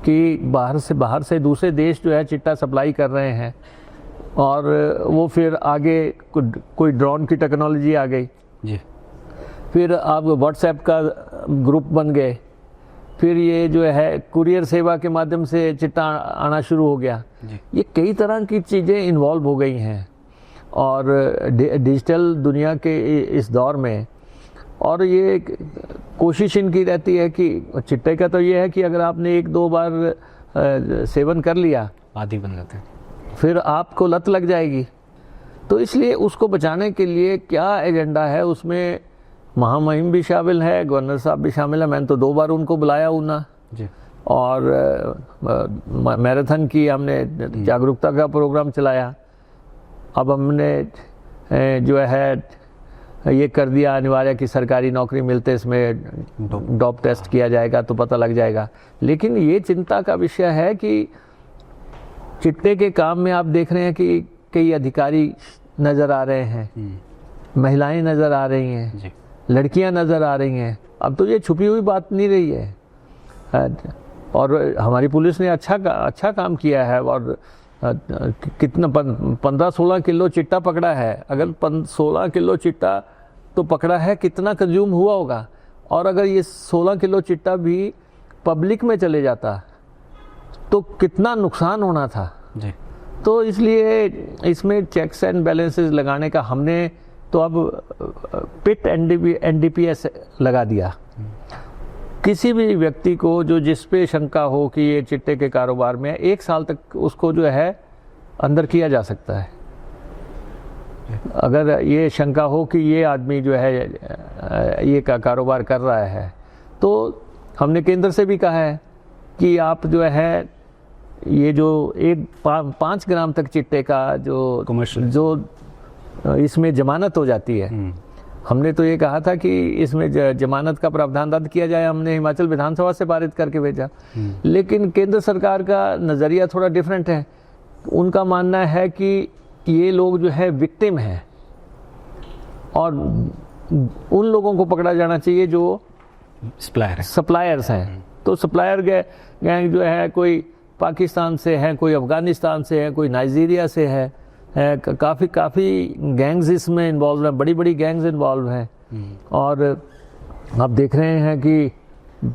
कि बाहर से दूसरे देश जो है चिट्टा सप्लाई कर रहे हैं, और वो फिर आगे कोई ड्रोन की टेक्नोलॉजी आ गई जी, फिर आप व्हाट्सएप का ग्रुप बन गए, फिर ये जो है कुरियर सेवा के माध्यम से चिट्टा आना शुरू हो गया। ये कई तरह की चीज़ें इन्वॉल्व हो गई हैं, और डिजिटल दुनिया के इस दौर में, और ये कोशिश इनकी रहती है कि चिट्टे का तो ये है कि अगर आपने 1-2 बार सेवन कर लिया, आदी बन जाते हैं, फिर आपको लत लग जाएगी। तो इसलिए उसको बचाने के लिए क्या एजेंडा है, उसमें महामहिम भी शामिल है, गवर्नर साहब भी शामिल है। मैंने तो 2 बार उनको बुलाया ऊना जी, और मैराथन की हमने जागरूकता का प्रोग्राम चलाया। अब हमने जो है ये कर दिया अनिवार्य कि सरकारी नौकरी मिलते इसमें डोप टेस्ट किया जाएगा तो पता लग जाएगा। लेकिन ये चिंता का विषय है कि चिट्टे के काम में आप देख रहे हैं कि कई अधिकारी नज़र आ रहे हैं, महिलाएं नज़र आ रही हैं जी, लड़कियां नज़र आ रही हैं। अब तो ये छुपी हुई बात नहीं रही है, और हमारी पुलिस ने अच्छा काम किया है, और कितना 15-16 किलो चिट्टा पकड़ा है। अगर 16 किलो चिट्टा तो पकड़ा है, कितना कंज्यूम हुआ होगा, और अगर ये 16 किलो चिट्टा भी पब्लिक में चले जाता तो कितना नुकसान होना था जी। तो इसलिए इसमें चेक्स एंड बैलेंसेस लगाने का हमने तो अब पिट NDPS लगा दिया। किसी भी व्यक्ति को जो जिस पे शंका हो कि ये चिट्टे के कारोबार में 1 साल तक उसको जो है अंदर किया जा सकता है। अगर ये शंका हो कि ये आदमी जो है ये का कारोबार कर रहा है, तो हमने केंद्र से भी कहा है कि आप जो है ये जो 5 ग्राम तक चिट्टे का जो इसमें जमानत हो जाती है, हमने तो ये कहा था कि इसमें जमानत का प्रावधान रद्द किया जाए। हमने हिमाचल विधानसभा से पारित करके भेजा, लेकिन केंद्र सरकार का नज़रिया थोड़ा डिफरेंट है। उनका मानना है कि ये लोग जो है विक्टिम हैं, और उन लोगों को पकड़ा जाना चाहिए जो सप्लायर्स हैं। तो सप्लायर गैंग जो है कोई पाकिस्तान से है, कोई अफ़गानिस्तान से है, कोई नाइजीरिया से है, काफ़ी गैंग्स इसमें इन्वॉल्व हैं, बड़ी गैंग्स इन्वॉल्व हैं। और आप देख रहे हैं कि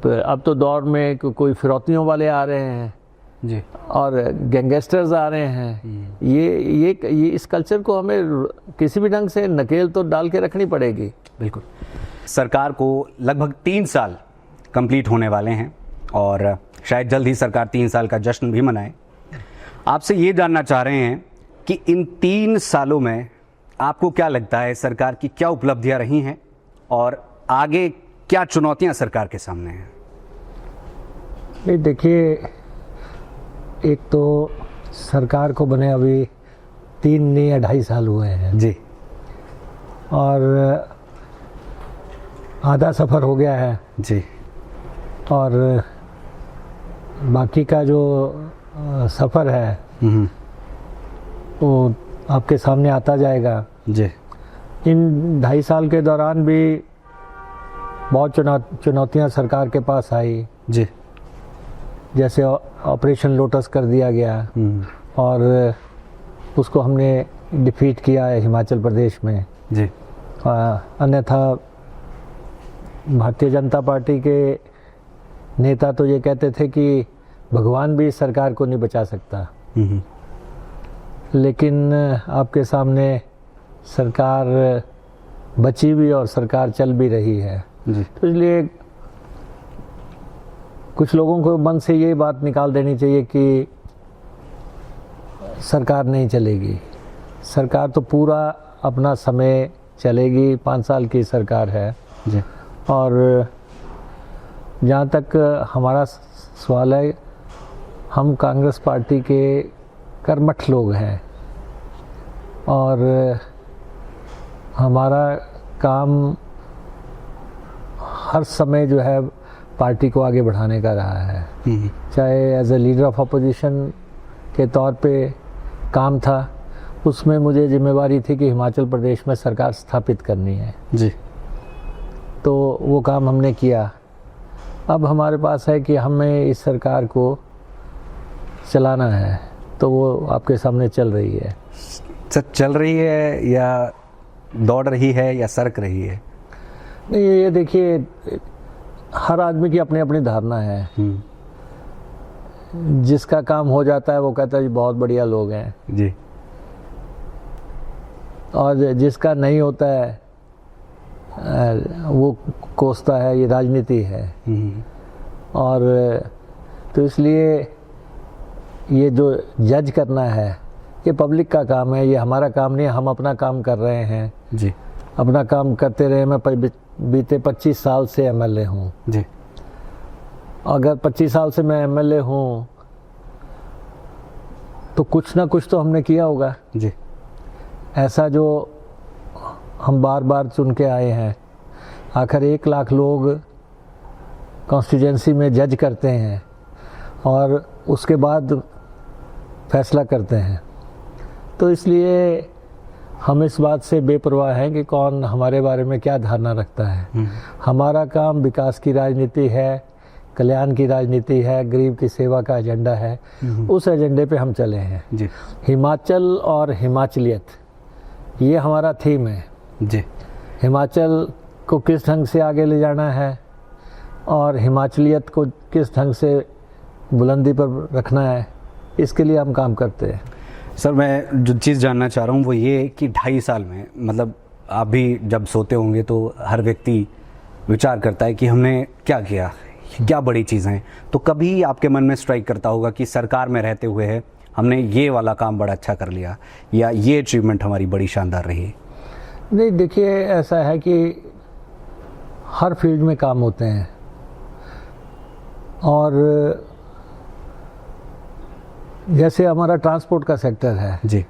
अब तो दौर में कोई फिरौतियों वाले आ रहे हैं जी, और गैंगस्टर्स आ रहे हैं। ये इस कल्चर को हमें किसी भी ढंग से नकेल तो डाल के रखनी पड़ेगी। बिल्कुल। सरकार को लगभग 3 साल कंप्लीट होने वाले हैं, और शायद जल्द ही सरकार 3 साल का जश्न भी मनाए। आपसे ये जानना चाह रहे हैं कि इन 3 सालों में आपको क्या लगता है, सरकार की क्या उपलब्धियां रही हैं और आगे क्या चुनौतियां सरकार के सामने हैं? ये देखिए, एक तो सरकार को बने अभी 3 नहीं 2.5 साल हुए हैं जी, और आधा सफ़र हो गया है जी, और बाकी का जो सफ़र है वो आपके सामने आता जाएगा। जी, इन 2.5 साल के दौरान भी बहुत चुनौतियां सरकार के पास आई। जी, जैसे ऑपरेशन लोटस कर दिया गया, और उसको हमने डिफीट किया है हिमाचल प्रदेश में। जी, अन्यथा भारतीय जनता पार्टी के नेता तो ये कहते थे कि भगवान भी सरकार को नहीं बचा सकता, लेकिन आपके सामने सरकार बची भी और सरकार चल भी रही है। जी, तो इसलिए कुछ लोगों को मन से ये बात निकाल देनी चाहिए कि सरकार नहीं चलेगी। सरकार तो पूरा अपना समय चलेगी, 5 साल की सरकार है। जी और जहाँ तक हमारा सवाल है, हम कांग्रेस पार्टी के कर्मठ लोग हैं और हमारा काम हर समय जो है पार्टी को आगे बढ़ाने का रहा है। चाहे as a leader of opposition के तौर पे काम था, उसमें मुझे जिम्मेवारी थी कि हिमाचल प्रदेश में सरकार स्थापित करनी है जी। तो वो काम हमने किया। अब हमारे पास है कि हमें इस सरकार को चलाना है, तो वो आपके सामने चल रही है। सर चल रही है या दौड़ रही है या सरक रही है? नहीं, ये देखिए, हर आदमी की अपनी अपनी धारणा है। जिसका काम हो जाता है वो कहता है जी बहुत बढ़िया लोग हैं, जी। और जिसका नहीं होता है वो कोसता है। ये राजनीति है। और तो इसलिए ये जो जज करना है ये पब्लिक का काम है, ये हमारा काम नहीं है। हम अपना काम कर रहे हैं जी। अपना काम करते रहे। मैं बीते 25 साल से एमएलए हूँ जी। अगर 25 साल से मैं एमएलए हूँ तो कुछ ना कुछ तो हमने किया होगा जी। ऐसा जो हम बार बार चुन के आए हैं। आखिर 1 लाख लोग कॉन्स्टिट्यूंसी में जज करते हैं और उसके बाद फैसला करते हैं। तो इसलिए हम इस बात से बेपरवाह हैं कि कौन हमारे बारे में क्या धारणा रखता है। हमारा काम विकास की राजनीति है, कल्याण की राजनीति है, गरीब की सेवा का एजेंडा है। उस एजेंडे पे हम चले हैं जी। हिमाचल और हिमाचलियत ये हमारा थीम है जी। हिमाचल को किस ढंग से आगे ले जाना है और हिमाचलियत को किस ढंग से बुलंदी पर रखना है, इसके लिए हम काम करते हैं। सर मैं जो चीज़ जानना चाह रहा हूँ वो ये कि 2.5 साल में, मतलब आप भी जब सोते होंगे तो हर व्यक्ति विचार करता है कि हमने क्या किया, क्या बड़ी चीज़ें हैं। तो कभी आपके मन में स्ट्राइक करता होगा कि सरकार में रहते हुए है हमने ये वाला काम बड़ा अच्छा कर लिया या ये अचीवमेंट हमारी बड़ी शानदार रही? नहीं, देखिए, ऐसा है कि हर फील्ड में काम होते हैं और जैसे हमारा ट्रांसपोर्ट का सेक्टर है जी।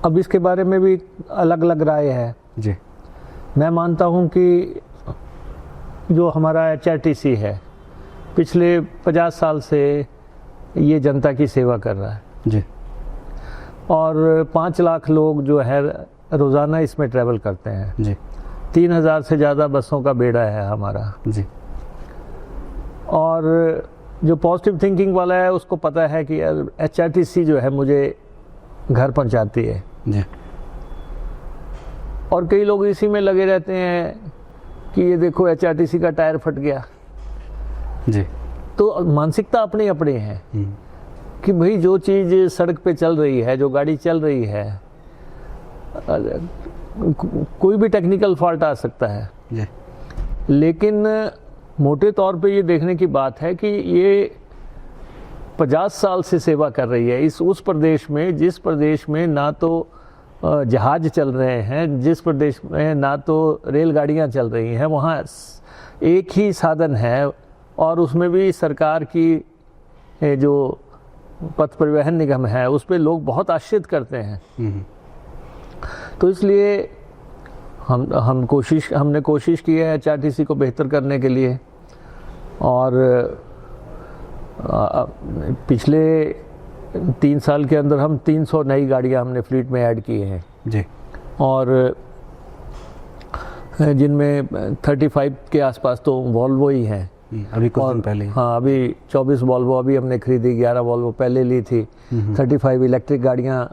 अब इसके बारे में भी अलग अलग राय है जी। मैं मानता हूं कि जो हमारा HRTC है पिछले 50 साल से ये जनता की सेवा कर रहा है जी। और 5 लाख लोग जो है रोज़ाना इसमें ट्रैवल करते हैं जी। 3000 से ज़्यादा बसों का बेड़ा है हमारा। जी। और जो पॉजिटिव थिंकिंग वाला है उसको पता है कि HRTC जो है मुझे घर पहुंचाती है जी। और कई लोग इसी में लगे रहते हैं कि ये देखो HRTC का टायर फट गया। जी। तो मानसिकता अपनी अपनी है कि भाई जो चीज़ सड़क पे चल रही है, जो गाड़ी चल रही है, कोई भी टेक्निकल फॉल्ट आ सकता है जी। लेकिन मोटे तौर पे ये देखने की बात है कि ये 50 साल से सेवा कर रही है उस प्रदेश में जिस प्रदेश में ना तो जहाज चल रहे हैं, जिस प्रदेश में ना तो रेलगाड़ियां चल रही हैं। वहाँ एक ही साधन है और उसमें भी सरकार की जो पथ परिवहन निगम है उस पर लोग बहुत आश्रित करते हैं। तो इसलिए हमने कोशिश की है HRTC को बेहतर करने के लिए और पिछले 3 साल के अंदर हम 300 नई गाड़ियां हमने फ्लीट में ऐड की हैं जी। और जिनमें 35 के आसपास तो वॉल्वो ही हैं। अभी कुछ दिन पहले। हाँ, अभी 24 वॉल्वो अभी हमने खरीदी, 11 वॉल्वो पहले ली थी। 35 इलेक्ट्रिक गाड़ियाँ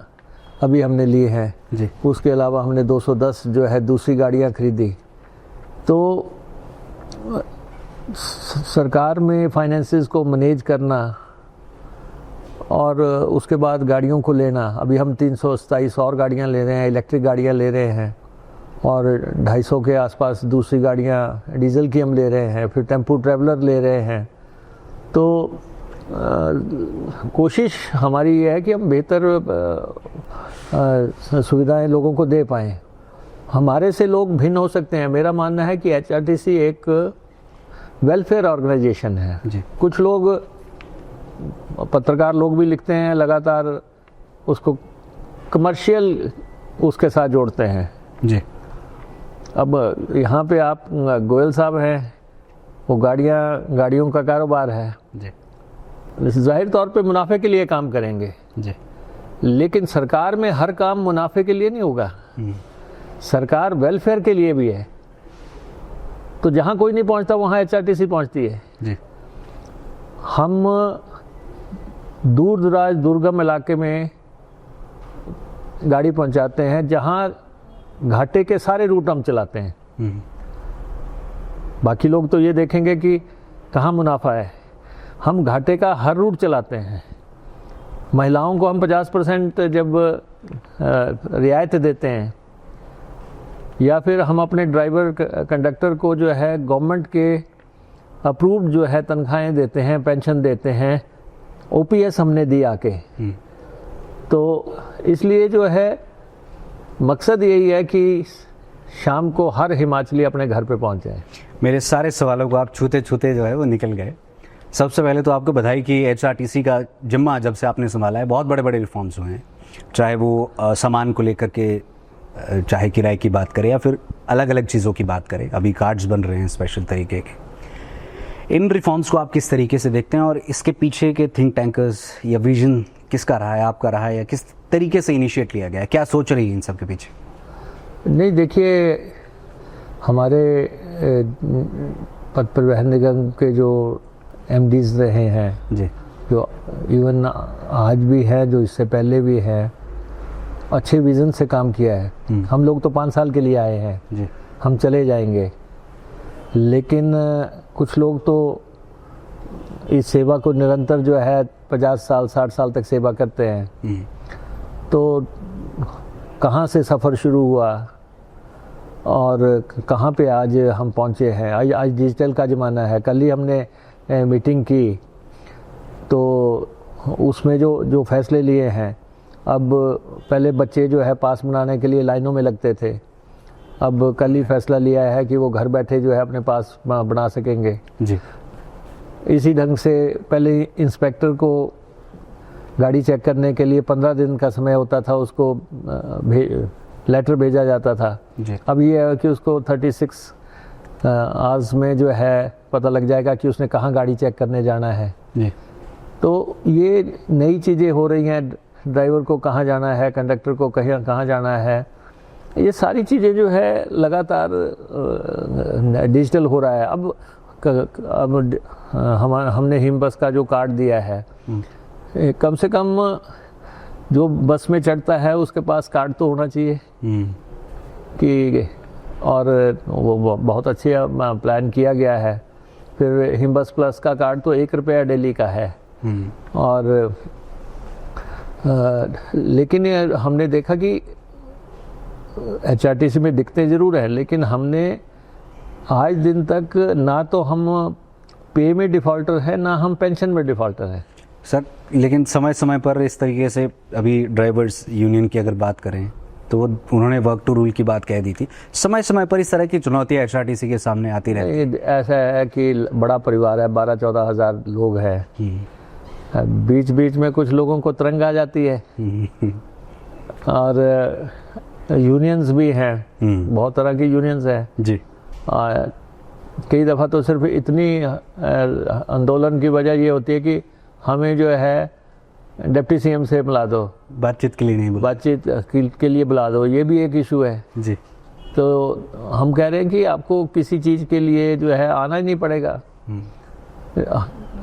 अभी हमने ली हैं जी। उसके अलावा हमने 210 जो है दूसरी गाड़ियाँ खरीदी। तो सरकार में फाइनेंसेस को मैनेज करना और उसके बाद गाड़ियों को लेना, अभी हम 327 और गाड़ियाँ ले रहे हैं, इलेक्ट्रिक गाड़ियाँ ले रहे हैं और 250 के आसपास दूसरी गाड़ियाँ डीजल की हम ले रहे हैं, फिर टेम्पो ट्रैवलर ले रहे हैं। तो कोशिश हमारी ये है कि हम बेहतर सुविधाएं लोगों को दे पाएँ हमारे से लोग भिन्न हो सकते हैं। मेरा मानना है कि एचआरटीसी एक वेलफेयर ऑर्गेनाइजेशन है। जी। कुछ लोग, पत्रकार लोग भी लिखते हैं, लगातार उसको कमर्शियल उसके साथ जोड़ते हैं। जी। अब यहाँ पे आप गोयल साहब हैं, वो गाड़ियों का कारोबार है, जी। जाहिर तौर पे मुनाफे के लिए काम करेंगे। जी। लेकिन सरकार में हर काम मुनाफे के लिए नहीं होगा, सरकार वेलफेयर के लिए भी है। तो जहाँ कोई नहीं पहुँचता वहाँ एचआरटीसी पहुँचती है। जी। हम दूर दराज दुर्गम इलाके में गाड़ी पहुँचाते हैं, जहाँ घाटे के सारे रूट हम चलाते हैं। बाकी लोग तो ये देखेंगे कि कहाँ मुनाफा है, हम घाटे का हर रूट चलाते हैं। महिलाओं को हम 50% जब रियायत देते हैं, या फिर हम अपने ड्राइवर कंडक्टर को जो है गवर्नमेंट के अप्रूव्ड जो है तनख्वाहें देते हैं, पेंशन देते हैं, ओपीएस हमने दी आके। तो इसलिए जो है मकसद यही है कि शाम को हर हिमाचली अपने घर पे पहुंच जाए। मेरे सारे सवालों को आप छूते छूते जो है वो निकल गए। सबसे पहले तो आपको बधाई कि एचआरटीसी का जिम्मा जब से आपने संभाला है बहुत बड़े बड़े रिफॉर्म्स हुए हैं, चाहे वो सामान को लेकर के, चाहे किराए की बात करें या फिर अलग अलग चीज़ों की बात करें। अभी कार्ड्स बन रहे हैं स्पेशल तरीके के। इन रिफॉर्म्स को आप किस तरीके से देखते हैं और इसके पीछे के थिंक टैंकर्स या विजन किसका रहा है, आपका रहा है, या किस तरीके से इनिशिएट लिया गया है, क्या सोच रही है इन सब के पीछे? नहीं, देखिए, हमारे पथ परिवहन निगम के जो एमडीज रहे हैं जी, जो इवन आज भी है, जो इससे पहले भी है, अच्छे विज़न से काम किया है। हम लोग तो 5 साल के लिए आए हैं जी। हम चले जाएंगे, लेकिन कुछ लोग तो इस सेवा को निरंतर जो है 50 साल 60 साल तक सेवा करते हैं। तो कहाँ से सफ़र शुरू हुआ और कहाँ पे आज हम पहुँचे हैं। आज डिजिटल का ज़माना है। कल ही हमने मीटिंग की, तो उसमें जो फैसले लिए हैं, अब पहले बच्चे जो है पास बनाने के लिए लाइनों में लगते थे, अब कल ही फैसला लिया है कि वो घर बैठे जो है अपने पास बना सकेंगे जी। इसी ढंग से पहले इंस्पेक्टर को गाड़ी चेक करने के लिए 15 दिन का समय होता था, उसको लेटर भेजा जाता था जी। अब ये है कि उसको 36 आवर्स में जो है पता लग जाएगा कि उसने कहाँ गाड़ी चेक करने जाना है जी। तो ये नई चीज़ें हो रही हैं, ड्राइवर को कहाँ जाना है, कंडक्टर को कहाँ जाना है, ये सारी चीज़ें जो है लगातार डिजिटल हो रहा है। अब हमने हिम बस का जो कार्ड दिया है, कम से कम जो बस में चढ़ता है उसके पास कार्ड तो होना चाहिए कि, और वो बहुत अच्छे प्लान किया गया है। फिर हिम बस प्लस का कार्ड तो 1 रुपया डेली का है। और लेकिन हमने देखा कि एचआरटीसी में दिक्कतें ज़रूर है, लेकिन हमने आज दिन तक ना तो हम पे में डिफ़ॉल्टर है, ना हम पेंशन में डिफ़ॉल्टर है सर। लेकिन समय समय पर इस तरीके से, अभी ड्राइवर्स यूनियन की अगर बात करें तो उन्होंने वर्क टू रूल की बात कह दी थी। समय समय पर इस तरह की चुनौतियां एचआरटीसी के सामने आती रहती हैं। ऐसा है कि बड़ा परिवार है, 12-14 हज़ार लोग हैं, बीच बीच में कुछ लोगों को तरंग आ जाती है और यूनियंस भी हैं, बहुत तरह की यूनियंस हैं जी। कई दफ़ा तो सिर्फ इतनी आंदोलन की वजह ये होती है कि हमें जो है डिप्टी सीएम से बुला दो, बातचीत के लिए नहीं बुला, बातचीत के लिए बुला दो, ये भी एक इशू है जी। तो हम कह रहे हैं कि आपको किसी चीज़ के लिए जो है आना ही नहीं पड़ेगा।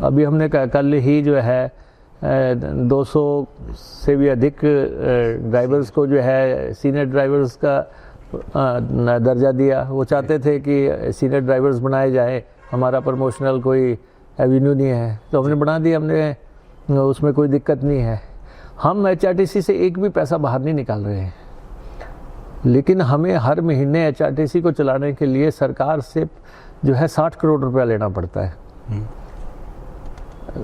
अभी हमने कल ही जो है 200 से भी अधिक ड्राइवर्स को जो है सीनियर ड्राइवर्स का दर्जा दिया। वो चाहते थे कि सीनियर ड्राइवर्स बनाए जाए, हमारा प्रमोशनल कोई एवेन्यू नहीं है, तो हमने बना दिया। हमने उसमें कोई दिक्कत नहीं है। हम एचआरटीसी से एक भी पैसा बाहर नहीं निकाल रहे हैं, लेकिन हमें हर महीने एचआरटीसी को चलाने के लिए सरकार से जो है 60 करोड़ रुपया लेना पड़ता है।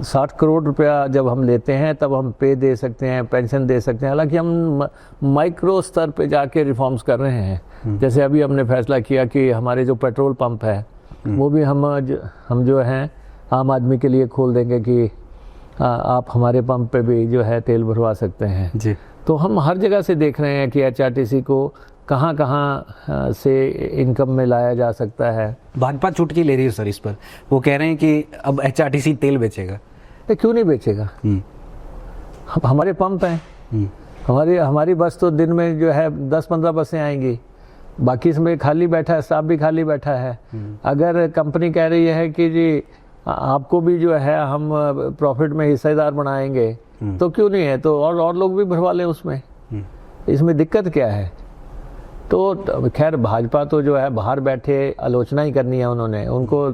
60 करोड़ रुपया जब हम लेते हैं तब हम पे दे सकते हैं, पेंशन दे सकते हैं। हालांकि हम माइक्रो स्तर पे जाके रिफॉर्म्स कर रहे हैं। जैसे अभी हमने फैसला किया कि हमारे जो पेट्रोल पंप है वो भी हम जो हैं आम आदमी के लिए खोल देंगे कि आप हमारे पंप पे भी जो है तेल भरवा सकते हैं जी। तो हम हर जगह से देख रहे हैं कि एचआरटीसी को कहाँ कहाँ से इनकम में लाया जा सकता है। भाजपा चुटकी ले रही है सर इस पर, वो कह रहे हैं कि अब एचआरटीसी तेल बेचेगा। तो क्यों नहीं बेचेगा? हमारे पंप हैं, हमारी बस तो दिन में जो है 10-15 बसें आएंगी, बाकी इसमें खाली बैठा है, स्टाफ भी खाली बैठा है। अगर कंपनी कह रही है कि जी आपको भी जो है हम प्रॉफिट में हिस्सेदार बनाएंगे तो क्यों नहीं है, तो और लोग भी भरवा लें उसमें, इसमें दिक्कत क्या है? तो खैर भाजपा तो जो है बाहर बैठे आलोचना ही करनी है, उनको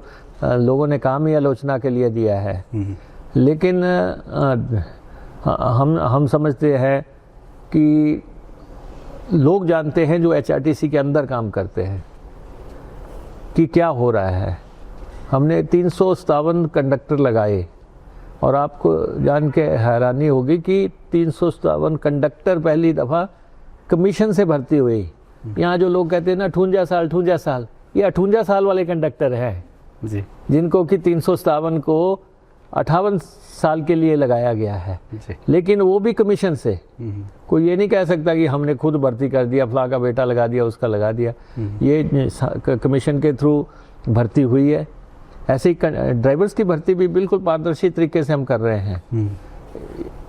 लोगों ने काम ही आलोचना के लिए दिया है। लेकिन हम समझते हैं कि लोग जानते हैं जो एचआरटीसी के अंदर काम करते हैं कि क्या हो रहा है। हमने 357 कंडक्टर लगाए और आपको जान के हैरानी होगी कि 357 कंडक्टर पहली दफ़ा कमीशन से भर्ती हुई। यहाँ जो लोग कहते हैं ना 58 साल, ये 58 साल वाले कंडक्टर हैं जी, जिनको कि 357 को 58 साल के लिए लगाया गया है जी। लेकिन वो भी कमीशन से। कोई ये नहीं कह सकता कि हमने खुद भर्ती कर दिया, फला का बेटा लगा दिया, उसका लगा दिया। ये कमीशन के थ्रू भर्ती हुई है। ऐसे ही ड्राइवर्स की भर्ती भी बिल्कुल पारदर्शी तरीके से हम कर रहे हैं।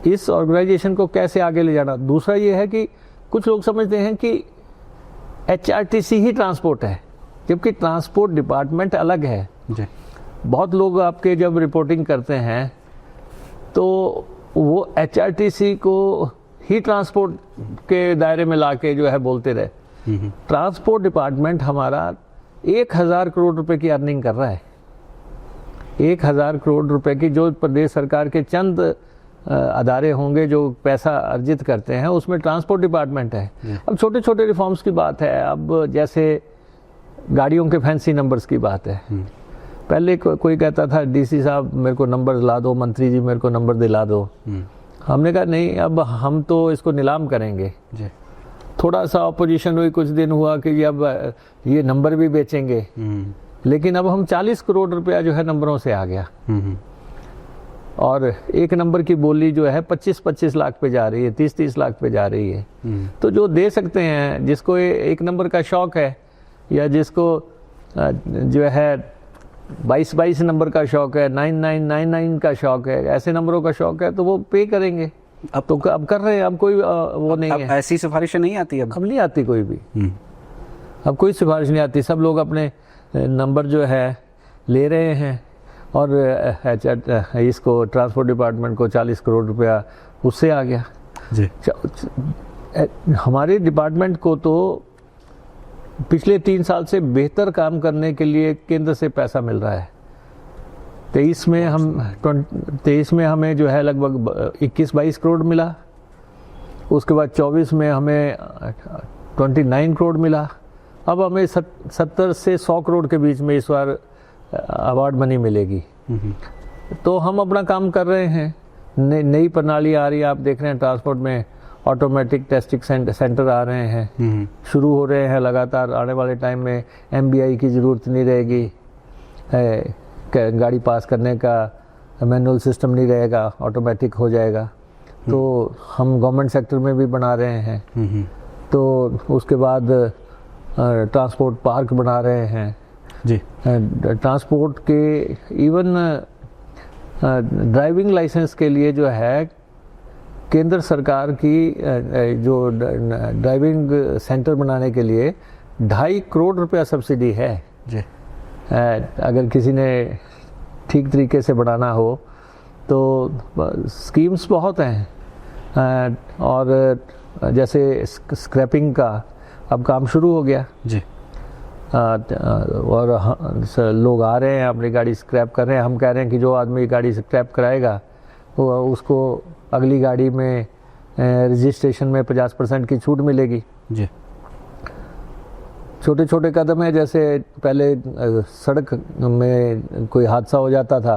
इस ऑर्गेनाइजेशन को कैसे आगे ले जाना। दूसरा ये है कि कुछ लोग समझते हैं कि एचआरटीसी ही ट्रांसपोर्ट है, जबकि ट्रांसपोर्ट डिपार्टमेंट अलग है जी। बहुत लोग आपके जब रिपोर्टिंग करते हैं तो वो एचआरटीसी को ही ट्रांसपोर्ट के दायरे में लाके जो है बोलते रहे। ट्रांसपोर्ट डिपार्टमेंट हमारा 1000 करोड़ रुपए की अर्निंग कर रहा है। 1000 करोड़ रुपए की जो प्रदेश सरकार के चंद अदारे होंगे जो पैसा अर्जित करते हैं, उसमें ट्रांसपोर्ट डिपार्टमेंट है। अब छोटे छोटे रिफॉर्म्स की बात है, अब जैसे गाड़ियों के फैंसी नंबर्स की बात है। पहले कोई कहता था डीसी साहब मेरे को नंबर दिला दो, मंत्री जी मेरे को नंबर दिला दो। हमने कहा नहीं, अब हम तो इसको नीलाम करेंगे जी। थोड़ा सा ऑपोजिशन हुई, कुछ दिन हुआ कि अब ये नंबर भी बेचेंगे, लेकिन अब हम 40 करोड़ रुपया जो है नंबरों से आ गया और एक नंबर की बोली जो है 25-25 लाख पे जा रही है, 30-30 लाख पे जा रही है। तो जो दे सकते हैं, जिसको एक नंबर का शौक है या जिसको जो है 22 नंबर का शौक है, 9999 का शौक है, ऐसे नंबरों का शौक है, तो वो पे करेंगे। अब कर रहे हैं, अब कोई वो नहीं है। ऐसी सिफारिशें नहीं आती अब नहीं आती कोई भी। अब कोई सिफारिश नहीं आती, सब लोग अपने नंबर जो है ले रहे हैं और इसको ट्रांसपोर्ट डिपार्टमेंट को 40 करोड़ रुपया उससे आ गया जी। हमारे डिपार्टमेंट को तो पिछले 3 साल से बेहतर काम करने के लिए केंद्र से पैसा मिल रहा है। 23 में हमें जो है लगभग 21-22 करोड़ मिला। उसके बाद 24 में हमें 29 करोड़ मिला। अब हमें 70 से 100 करोड़ के बीच में इस बार अवार्ड मनी मिलेगी। तो हम अपना काम कर रहे हैं। नई प्रणाली आ रही है, आप देख रहे हैं ट्रांसपोर्ट में ऑटोमेटिक टेस्टिंग सेंटर आ रहे हैं, शुरू हो रहे हैं लगातार। आने वाले टाइम में MBI की ज़रूरत नहीं रहेगी, गाड़ी पास करने का मैनुअल सिस्टम नहीं रहेगा, ऑटोमेटिक हो जाएगा। तो हम गवर्नमेंट सेक्टर में भी बना रहे हैं। तो उसके बाद ट्रांसपोर्ट पार्क बना रहे हैं जी। ट्रांसपोर्ट के इवन ड्राइविंग लाइसेंस के लिए जो है केंद्र सरकार की जो ड्राइविंग सेंटर बनाने के लिए 2.5 करोड़ रुपया सब्सिडी है जी। अगर किसी ने ठीक तरीके से बनाना हो तो स्कीम्स बहुत हैं। और जैसे स्क्रैपिंग का अब काम शुरू हो गया जी। और लोग आ रहे हैं अपनी गाड़ी स्क्रैप कर रहे हैं। हम कह रहे हैं कि जो आदमी गाड़ी स्क्रैप कराएगा वो उसको अगली गाड़ी में रजिस्ट्रेशन में 50% की छूट मिलेगी जी। छोटे छोटे कदम है। जैसे पहले सड़क में कोई हादसा हो जाता था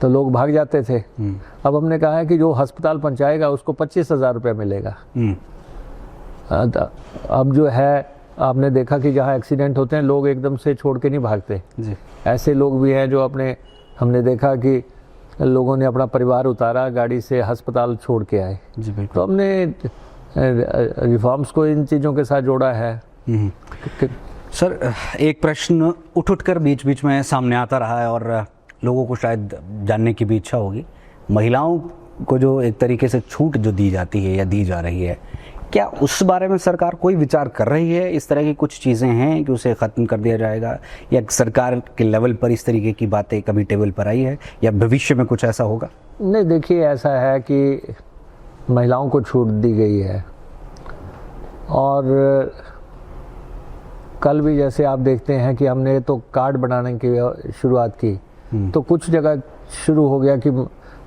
तो लोग भाग जाते थे। अब हमने कहा है कि जो अस्पताल पहुंचाएगा उसको 25,000 रुपये मिलेगा। अब जो है आपने देखा कि जहाँ एक्सीडेंट होते हैं लोग एकदम से छोड़ के नहीं भागते जी। ऐसे लोग भी हैं जो हमने देखा कि लोगों ने अपना परिवार उतारा, गाड़ी से अस्पताल छोड़ के आए। जी बिल्कुल। तो हमने रिफॉर्म्स को इन चीज़ों के साथ जोड़ा है। सर, एक प्रश्न उठ कर बीच बीच में सामने आता रहा है और लोगों को शायद जानने की भी इच्छा होगी। महिलाओं को जो एक तरीके से छूट जो दी जाती है या दी जा रही है, क्या उस बारे में सरकार कोई विचार कर रही है? इस तरह की कुछ चीज़ें हैं कि उसे ख़त्म कर दिया जाएगा, या सरकार के लेवल पर इस तरीके की बातें कभी टेबल पर आई है, या भविष्य में कुछ ऐसा होगा? नहीं, देखिए ऐसा है कि महिलाओं को छूट दी गई है और कल भी जैसे आप देखते हैं कि हमने तो कार्ड बनाने की शुरुआत की, तो कुछ जगह शुरू हो गया कि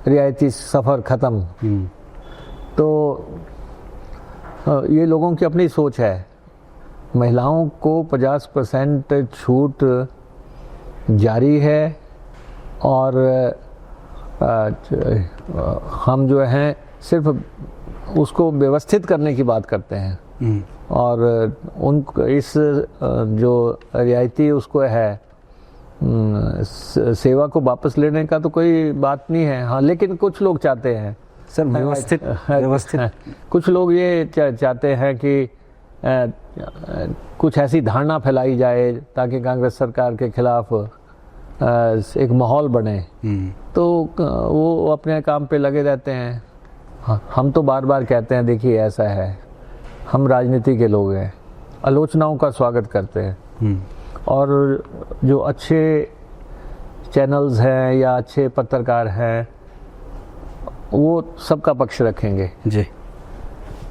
रियायती सफ़र ख़त्म। तो ये लोगों की अपनी सोच है। महिलाओं को 50% छूट जारी है और हम जो हैं सिर्फ उसको व्यवस्थित करने की बात करते हैं और इस जो रियायती उसको है सेवा को वापस लेने का तो कोई बात नहीं है। हाँ, लेकिन कुछ लोग चाहते हैं सर व्यवस्थित कुछ लोग ये चाहते हैं कि कुछ ऐसी धारणा फैलाई जाए ताकि कांग्रेस सरकार के खिलाफ एक माहौल बने, तो वो अपने काम पे लगे रहते हैं। हम तो बार बार कहते हैं, देखिए ऐसा है, हम राजनीति के लोग हैं, आलोचनाओं का स्वागत करते हैं और जो अच्छे चैनल्स हैं या अच्छे पत्रकार हैं वो सबका पक्ष रखेंगे जी।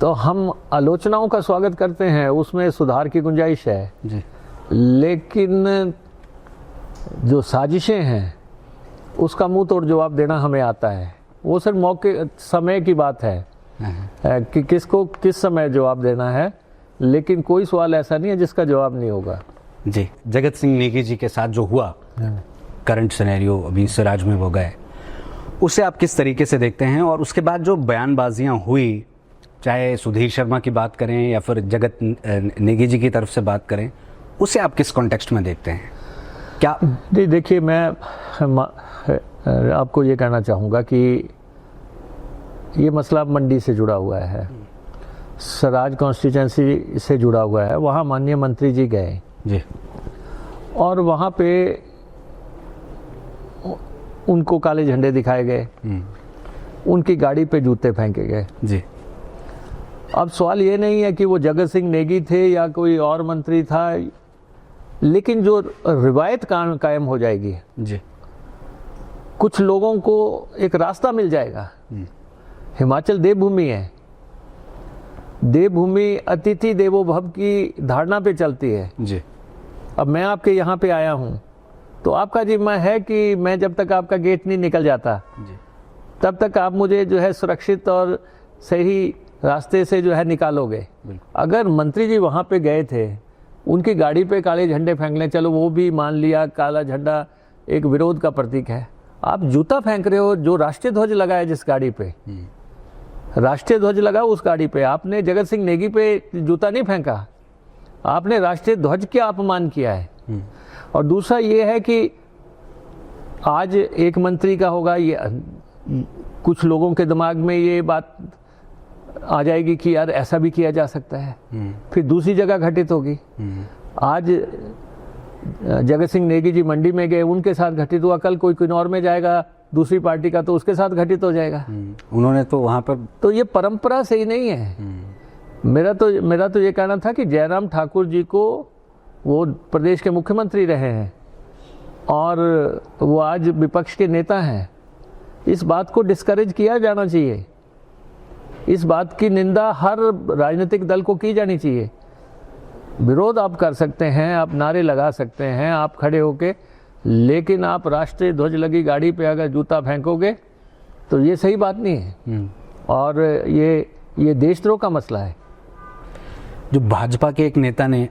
तो हम आलोचनाओं का स्वागत करते हैं, उसमें सुधार की गुंजाइश है जी। लेकिन जो साजिशें हैं उसका मुंह तोड़ जवाब देना हमें आता है। वो सिर्फ मौके समय की बात है कि किसको किस समय जवाब देना है, लेकिन कोई सवाल ऐसा नहीं है जिसका जवाब नहीं होगा। जी। जगत सिंह नेगी जी के साथ जो हुआ करंट सिनेरियो, अभी सिराज में वो गए, उसे आप किस तरीके से देखते हैं? और उसके बाद जो बयानबाजियां हुई, चाहे सुधीर शर्मा की बात करें या फिर जगत नेगी जी की तरफ से बात करें, उसे आप किस कॉन्टेक्स्ट में देखते हैं? क्या देखिए, मैं आपको ये कहना चाहूँगा कि ये मसला मंडी से जुड़ा हुआ है, सराज कॉन्स्टिट्यूंसी से जुड़ा हुआ है। वहाँ माननीय मंत्री जी गए जी और वहाँ पे उनको काले झंडे दिखाए गए, उनकी गाड़ी पे जूते फेंके गए जी। अब सवाल ये नहीं है कि वो जगत सिंह नेगी थे या कोई और मंत्री था, लेकिन जो रिवायत कायम हो जाएगी जी, कुछ लोगों को एक रास्ता मिल जाएगा। हिमाचल देवभूमि है, देवभूमि अतिथि देवो भव की धारणा पे चलती है जी। अब मैं आपके यहाँ पे आया हूँ तो आपका जिम्मा है कि मैं जब तक आपका गेट नहीं निकल जाता जी, तब तक आप मुझे जो है सुरक्षित और सही रास्ते से जो है निकालोगे। अगर मंत्री जी वहाँ पे गए थे, उनकी गाड़ी पे काले झंडे फेंक लें, चलो वो भी मान लिया, काला झंडा एक विरोध का प्रतीक है। आप जूता फेंक रहे हो, जो राष्ट्रीय ध्वज लगा है जिस गाड़ी पे, राष्ट्रीय ध्वज लगा उस गाड़ी पे आपने जगत सिंह नेगी पे जूता नहीं फेंका, आपने राष्ट्रीय ध्वज का अपमान किया है। और दूसरा ये है कि आज एक मंत्री का होगा, ये कुछ लोगों के दिमाग में ये बात आ जाएगी कि यार ऐसा भी किया जा सकता है, फिर दूसरी जगह घटित होगी। आज जगत सिंह नेगी जी मंडी में गए, उनके साथ घटित हुआ, कल कोई किन्नौर में जाएगा दूसरी पार्टी का तो उसके साथ घटित हो जाएगा। उन्होंने तो वहाँ पर, तो ये परंपरा सही नहीं है। मेरा तो ये कहना था कि जयराम ठाकुर जी को, वो प्रदेश के मुख्यमंत्री रहे हैं और वो आज विपक्ष के नेता हैं, इस बात को डिस्करेज किया जाना चाहिए, इस बात की निंदा हर राजनीतिक दल को की जानी चाहिए। विरोध आप कर सकते हैं, आप नारे लगा सकते हैं, आप खड़े होके, लेकिन आप राष्ट्रीय ध्वज लगी गाड़ी पे अगर जूता फेंकोगे तो ये सही बात नहीं है और ये देशद्रोह का मसला है। जो भाजपा के एक नेता ने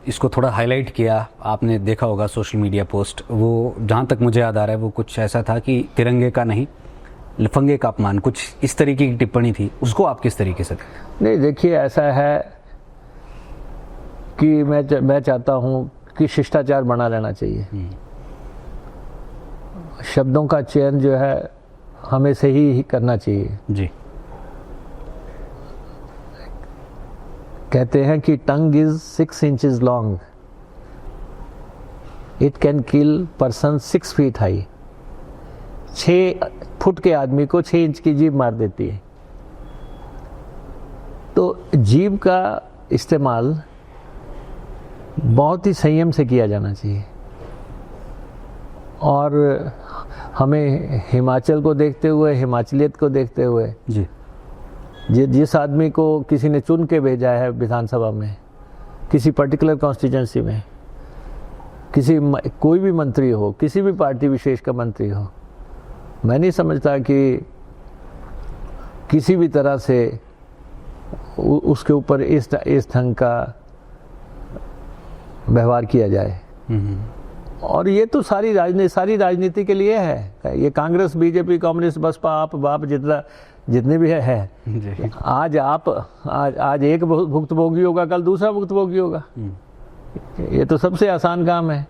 इसको थोड़ा हाईलाइट किया, आपने देखा होगा सोशल मीडिया पोस्ट, वो जहाँ तक मुझे याद आ रहा है वो कुछ ऐसा था कि तिरंगे का नहीं लफंगे का अपमान, कुछ इस तरीके की टिप्पणी थी, उसको आप किस तरीके से? नहीं देखिए, ऐसा है कि मैं चाहता हूँ कि शिष्टाचार बना रहना चाहिए। शब्दों का चयन जो है हमें सही ही करना चाहिए। जी। कहते हैं कि tongue is 6 inches long, it can kill person 6 feet high. 6 foot के आदमी को 6 इंच की जीभ मार देती है। तो जीभ का इस्तेमाल बहुत ही संयम से किया जाना चाहिए। और हमें हिमाचल को देखते हुए, हिमाचलियत को देखते हुए, जी, जिस आदमी को किसी ने चुन के भेजा है विधानसभा में, किसी पर्टिकुलर कॉन्स्टिट्यूंसी में, कोई भी मंत्री हो, किसी भी पार्टी विशेष का मंत्री हो, मैं नहीं समझता कि किसी भी तरह से उसके ऊपर इस ढंग का व्यवहार किया जाए। और ये तो सारी राजनीति के लिए है। ये कांग्रेस, बीजेपी, कम्युनिस्ट, बसपा, आप बाप जितने भी है। आज एक भुक्तभोगी होगा, कल दूसरा भुक्तभोगी होगा। ये तो सबसे आसान काम है।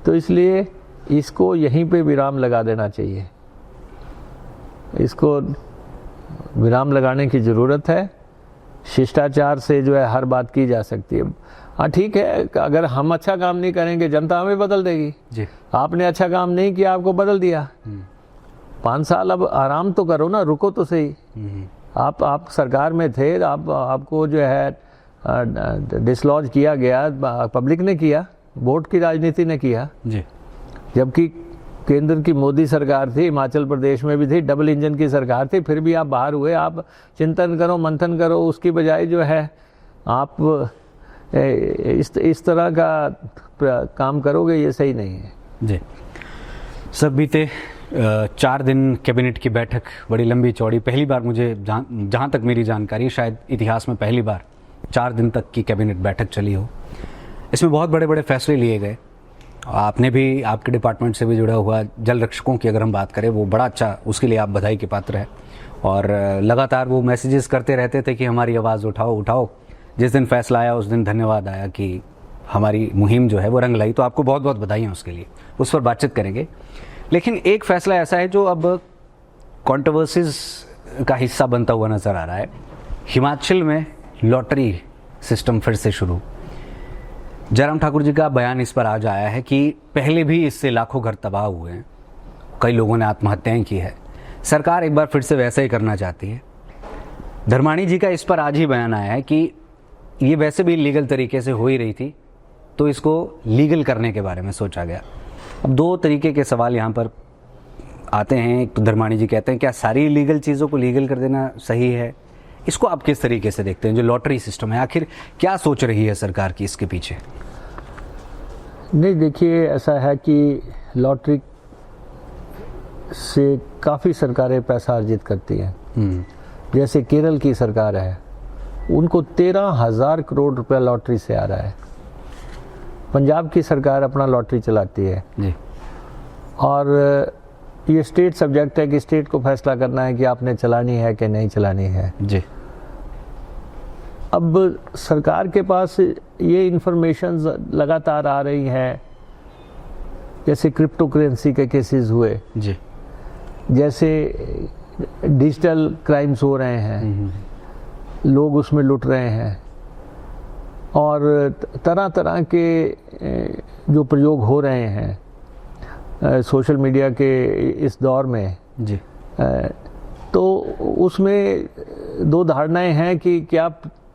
तो इसलिए इसको यहीं पे विराम लगा देना चाहिए। इसको विराम लगाने की ज़रूरत है। शिष्टाचार से जो है हर बात की जा सकती है। हाँ ठीक है, अगर हम अच्छा काम नहीं करेंगे जनता हमें बदल देगी। जी। आपने अच्छा काम नहीं किया, आपको बदल दिया। 5 साल अब आराम तो करो ना, रुको तो सही। आप सरकार में थे, आपको जो है डिसलॉज किया गया, पब्लिक ने किया, वोट की राजनीति ने किया। जी। जबकि केंद्र की मोदी सरकार थी, हिमाचल प्रदेश में भी थी, डबल इंजन की सरकार थी, फिर भी आप बाहर हुए। आप चिंतन करो, मंथन करो, उसकी बजाय जो है आप इस तरह का काम करोगे, ये सही नहीं है। जी। सब बीते 4 दिन कैबिनेट की बैठक बड़ी लंबी चौड़ी, पहली बार मुझे जहाँ तक मेरी जानकारी, शायद इतिहास में पहली बार 4 दिन तक की कैबिनेट बैठक चली हो। इसमें बहुत बड़े बड़े फैसले लिए गए। आपने भी, आपके डिपार्टमेंट से भी जुड़ा हुआ जल रक्षकों की अगर हम बात करें, वो बड़ा अच्छा, उसके लिए आप बधाई के पात्र हैं। और लगातार वो मैसेजेस करते रहते थे कि हमारी आवाज़ उठाओ उठाओ। जिस दिन फैसला आया उस दिन धन्यवाद आया कि हमारी मुहिम जो है वो रंग लाई। तो आपको बहुत बहुत बधाई है उसके लिए, उस पर बातचीत करेंगे। लेकिन एक फैसला ऐसा है जो अब कंट्रोवर्सीज का हिस्सा बनता हुआ नजर आ रहा है। हिमाचल में लॉटरी सिस्टम फिर से शुरू। जयराम ठाकुर जी का बयान इस पर आज आया है कि पहले भी इससे लाखों घर तबाह हुए हैं, कई लोगों ने आत्महत्याएं की है, सरकार एक बार फिर से वैसा ही करना चाहती है। धर्माणी जी का इस पर आज ही बयान आया है कि ये वैसे भी लीगल तरीके से हो ही रही थी, तो इसको लीगल करने के बारे में सोचा गया। अब 2 तरीके के सवाल यहाँ पर आते हैं। एक तो धर्माणी जी कहते हैं क्या सारी लीगल चीज़ों को लीगल कर देना सही है? इसको आप किस तरीके से देखते हैं? जो लॉटरी सिस्टम है, आखिर क्या सोच रही है सरकार की इसके पीछे? नहीं देखिए, ऐसा है कि लॉटरी से काफ़ी सरकारें पैसा अर्जित करती हैं। जैसे केरल की सरकार है, उनको 13,000 करोड़ रुपया लॉटरी से आ रहा है। पंजाब की सरकार अपना लॉटरी चलाती है जी। और ये स्टेट सब्जेक्ट है कि स्टेट को फैसला करना है कि आपने चलानी है कि नहीं चलानी है। जी। अब सरकार के पास ये इंफॉर्मेशन लगातार आ रही है, जैसे क्रिप्टो करेंसी के केसेस हुए जी, जैसे डिजिटल क्राइम्स हो रहे हैं, लोग उसमें लुट रहे हैं, और तरह तरह के जो प्रयोग हो रहे हैं सोशल मीडिया के इस दौर में जी। तो उसमें 2 धारणाएं हैं कि क्या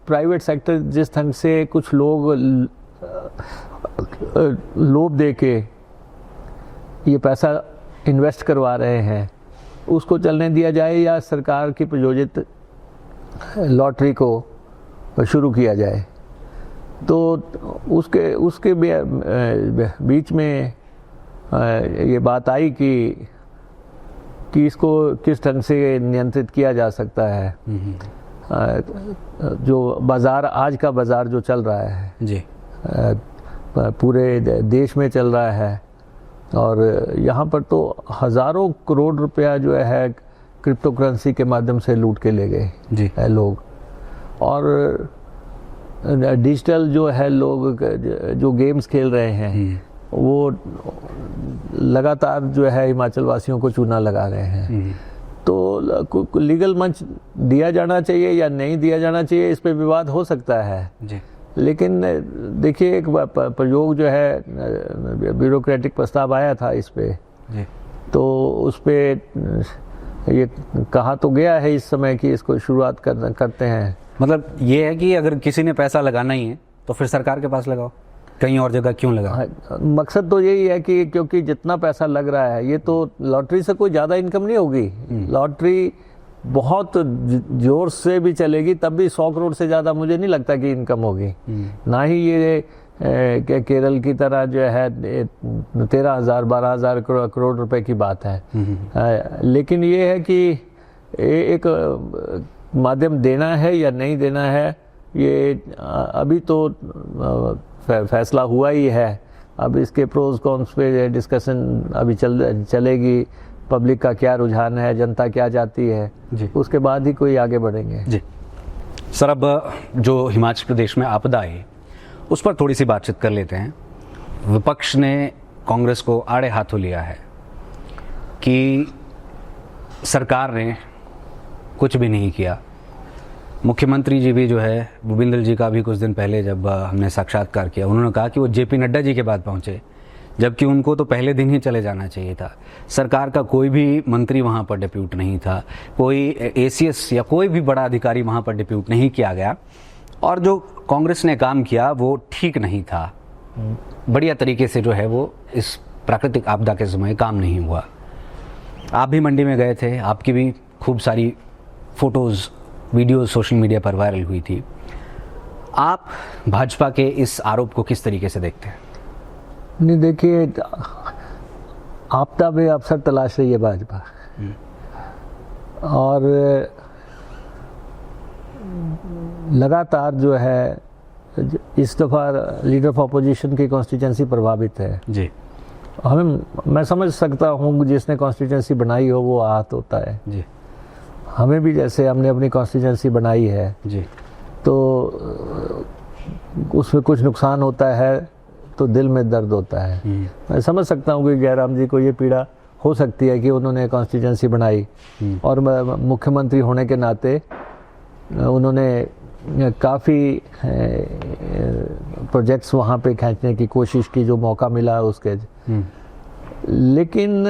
प्राइवेट सेक्टर जिस ढंग से कुछ लोग लोभ दे के ये पैसा इन्वेस्ट करवा रहे हैं, उसको चलने दिया जाए या सरकार की प्रयोजित लॉटरी को शुरू किया जाए। तो उसके बीच में ये बात आई कि इसको किस ढंग से नियंत्रित किया जा सकता है। जो बाज़ार, आज का बाज़ार जो चल रहा है जी, पूरे देश में चल रहा है, और यहाँ पर तो हज़ारों करोड़ रुपया जो है क्रिप्टो करेंसी के माध्यम से लूट के ले गए जी है लोग। और डिजिटल जो है लोग जो गेम्स खेल रहे हैं वो लगातार जो है हिमाचल वासियों को चूना लगा रहे हैं। तो लीगल मंच दिया जाना चाहिए या नहीं दिया जाना चाहिए, इस पे विवाद हो सकता है जी। लेकिन देखिए, एक प्रयोग जो है ब्यूरोक्रेटिक प्रस्ताव आया था इस पे जी तो उस पे ये कहा तो गया है इस समय कि इसको शुरुआत करते हैं। मतलब ये है कि अगर किसी ने पैसा लगाना ही है तो फिर सरकार के पास लगाओ, कहीं और जगह क्यों लगाओ। मकसद तो यही है कि क्योंकि जितना पैसा लग रहा है, ये तो लॉटरी से कोई ज़्यादा इनकम नहीं होगी। लॉटरी बहुत जोर से भी चलेगी तब भी 100 करोड़ से ज़्यादा मुझे नहीं लगता कि इनकम होगी। ना ही ये केरल की तरह जो है 13,000-12,000 करोड़ रुपए की बात है। लेकिन ये है कि एक माध्यम देना है या नहीं देना है, ये अभी तो फैसला हुआ ही है। अब इसके प्रोज कॉन्स पे डिस्कशन अभी चलेगी, पब्लिक का क्या रुझान है, जनता क्या चाहती है जी। उसके बाद ही कोई आगे बढ़ेंगे जी सर, अब जो हिमाचल प्रदेश में आपदा आई उस पर थोड़ी सी बातचीत कर लेते हैं। विपक्ष ने कांग्रेस को आड़े हाथों लिया है कि सरकार ने कुछ भी नहीं किया। मुख्यमंत्री जी भी जो है, भूपेंद्र जी का भी कुछ दिन पहले जब हमने साक्षात्कार किया, उन्होंने कहा कि वो जेपी नड्डा जी के बाद पहुंचे, जबकि उनको तो पहले दिन ही चले जाना चाहिए था। सरकार का कोई भी मंत्री वहां पर डिप्यूट नहीं था, कोई एसीएस या कोई भी बड़ा अधिकारी वहां पर डिप्यूट नहीं किया गया, और जो कांग्रेस ने काम किया वो ठीक नहीं था। बढ़िया तरीके से जो है वो इस प्राकृतिक आपदा के समय काम नहीं हुआ। आप भी मंडी में गए थे, आपकी भी खूब सारी फोटोज़ वीडियोज़ सोशल मीडिया पर वायरल हुई थी। आप भाजपा के इस आरोप को किस तरीके से देखते हैं? नहीं, देखिए, आपदा में अवसर तलाश रही है भाजपा, और लगातार जो है इस दफ़ा लीडर ऑफ अपोजिशन की कॉन्स्टिट्यूंसी प्रभावित है जी। मैं समझ सकता हूँ जिसने कॉन्स्टिट्यूंसी बनाई हो वो आहत होता है जी हमें भी, जैसे हमने अपनी कॉन्स्टिट्यूंसी बनाई है जी, तो उसमें कुछ नुकसान होता है तो दिल में दर्द होता है। मैं समझ सकता हूँ कि जयराम जी को ये पीड़ा हो सकती है कि उन्होंने कॉन्स्टिट्यूंसी बनाई, और मुख्यमंत्री होने के नाते उन्होंने काफ़ी प्रोजेक्ट्स वहाँ पे खींचने की कोशिश की जो मौका मिला उसके। लेकिन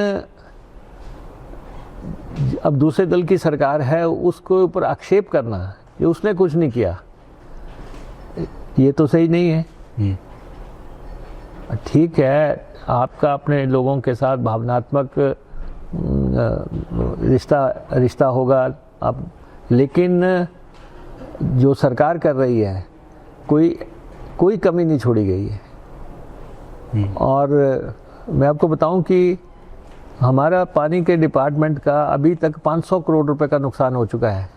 अब दूसरे दल की सरकार है, उसको ऊपर आक्षेप करना ये उसने कुछ नहीं किया, ये तो सही नहीं है। ठीक है, आपका अपने लोगों के साथ भावनात्मक रिश्ता होगा आप, लेकिन जो सरकार कर रही है कोई कमी नहीं छोड़ी गई है। और मैं आपको बताऊं कि हमारा पानी के डिपार्टमेंट का अभी तक 500 करोड़ रुपए का नुकसान हो चुका है,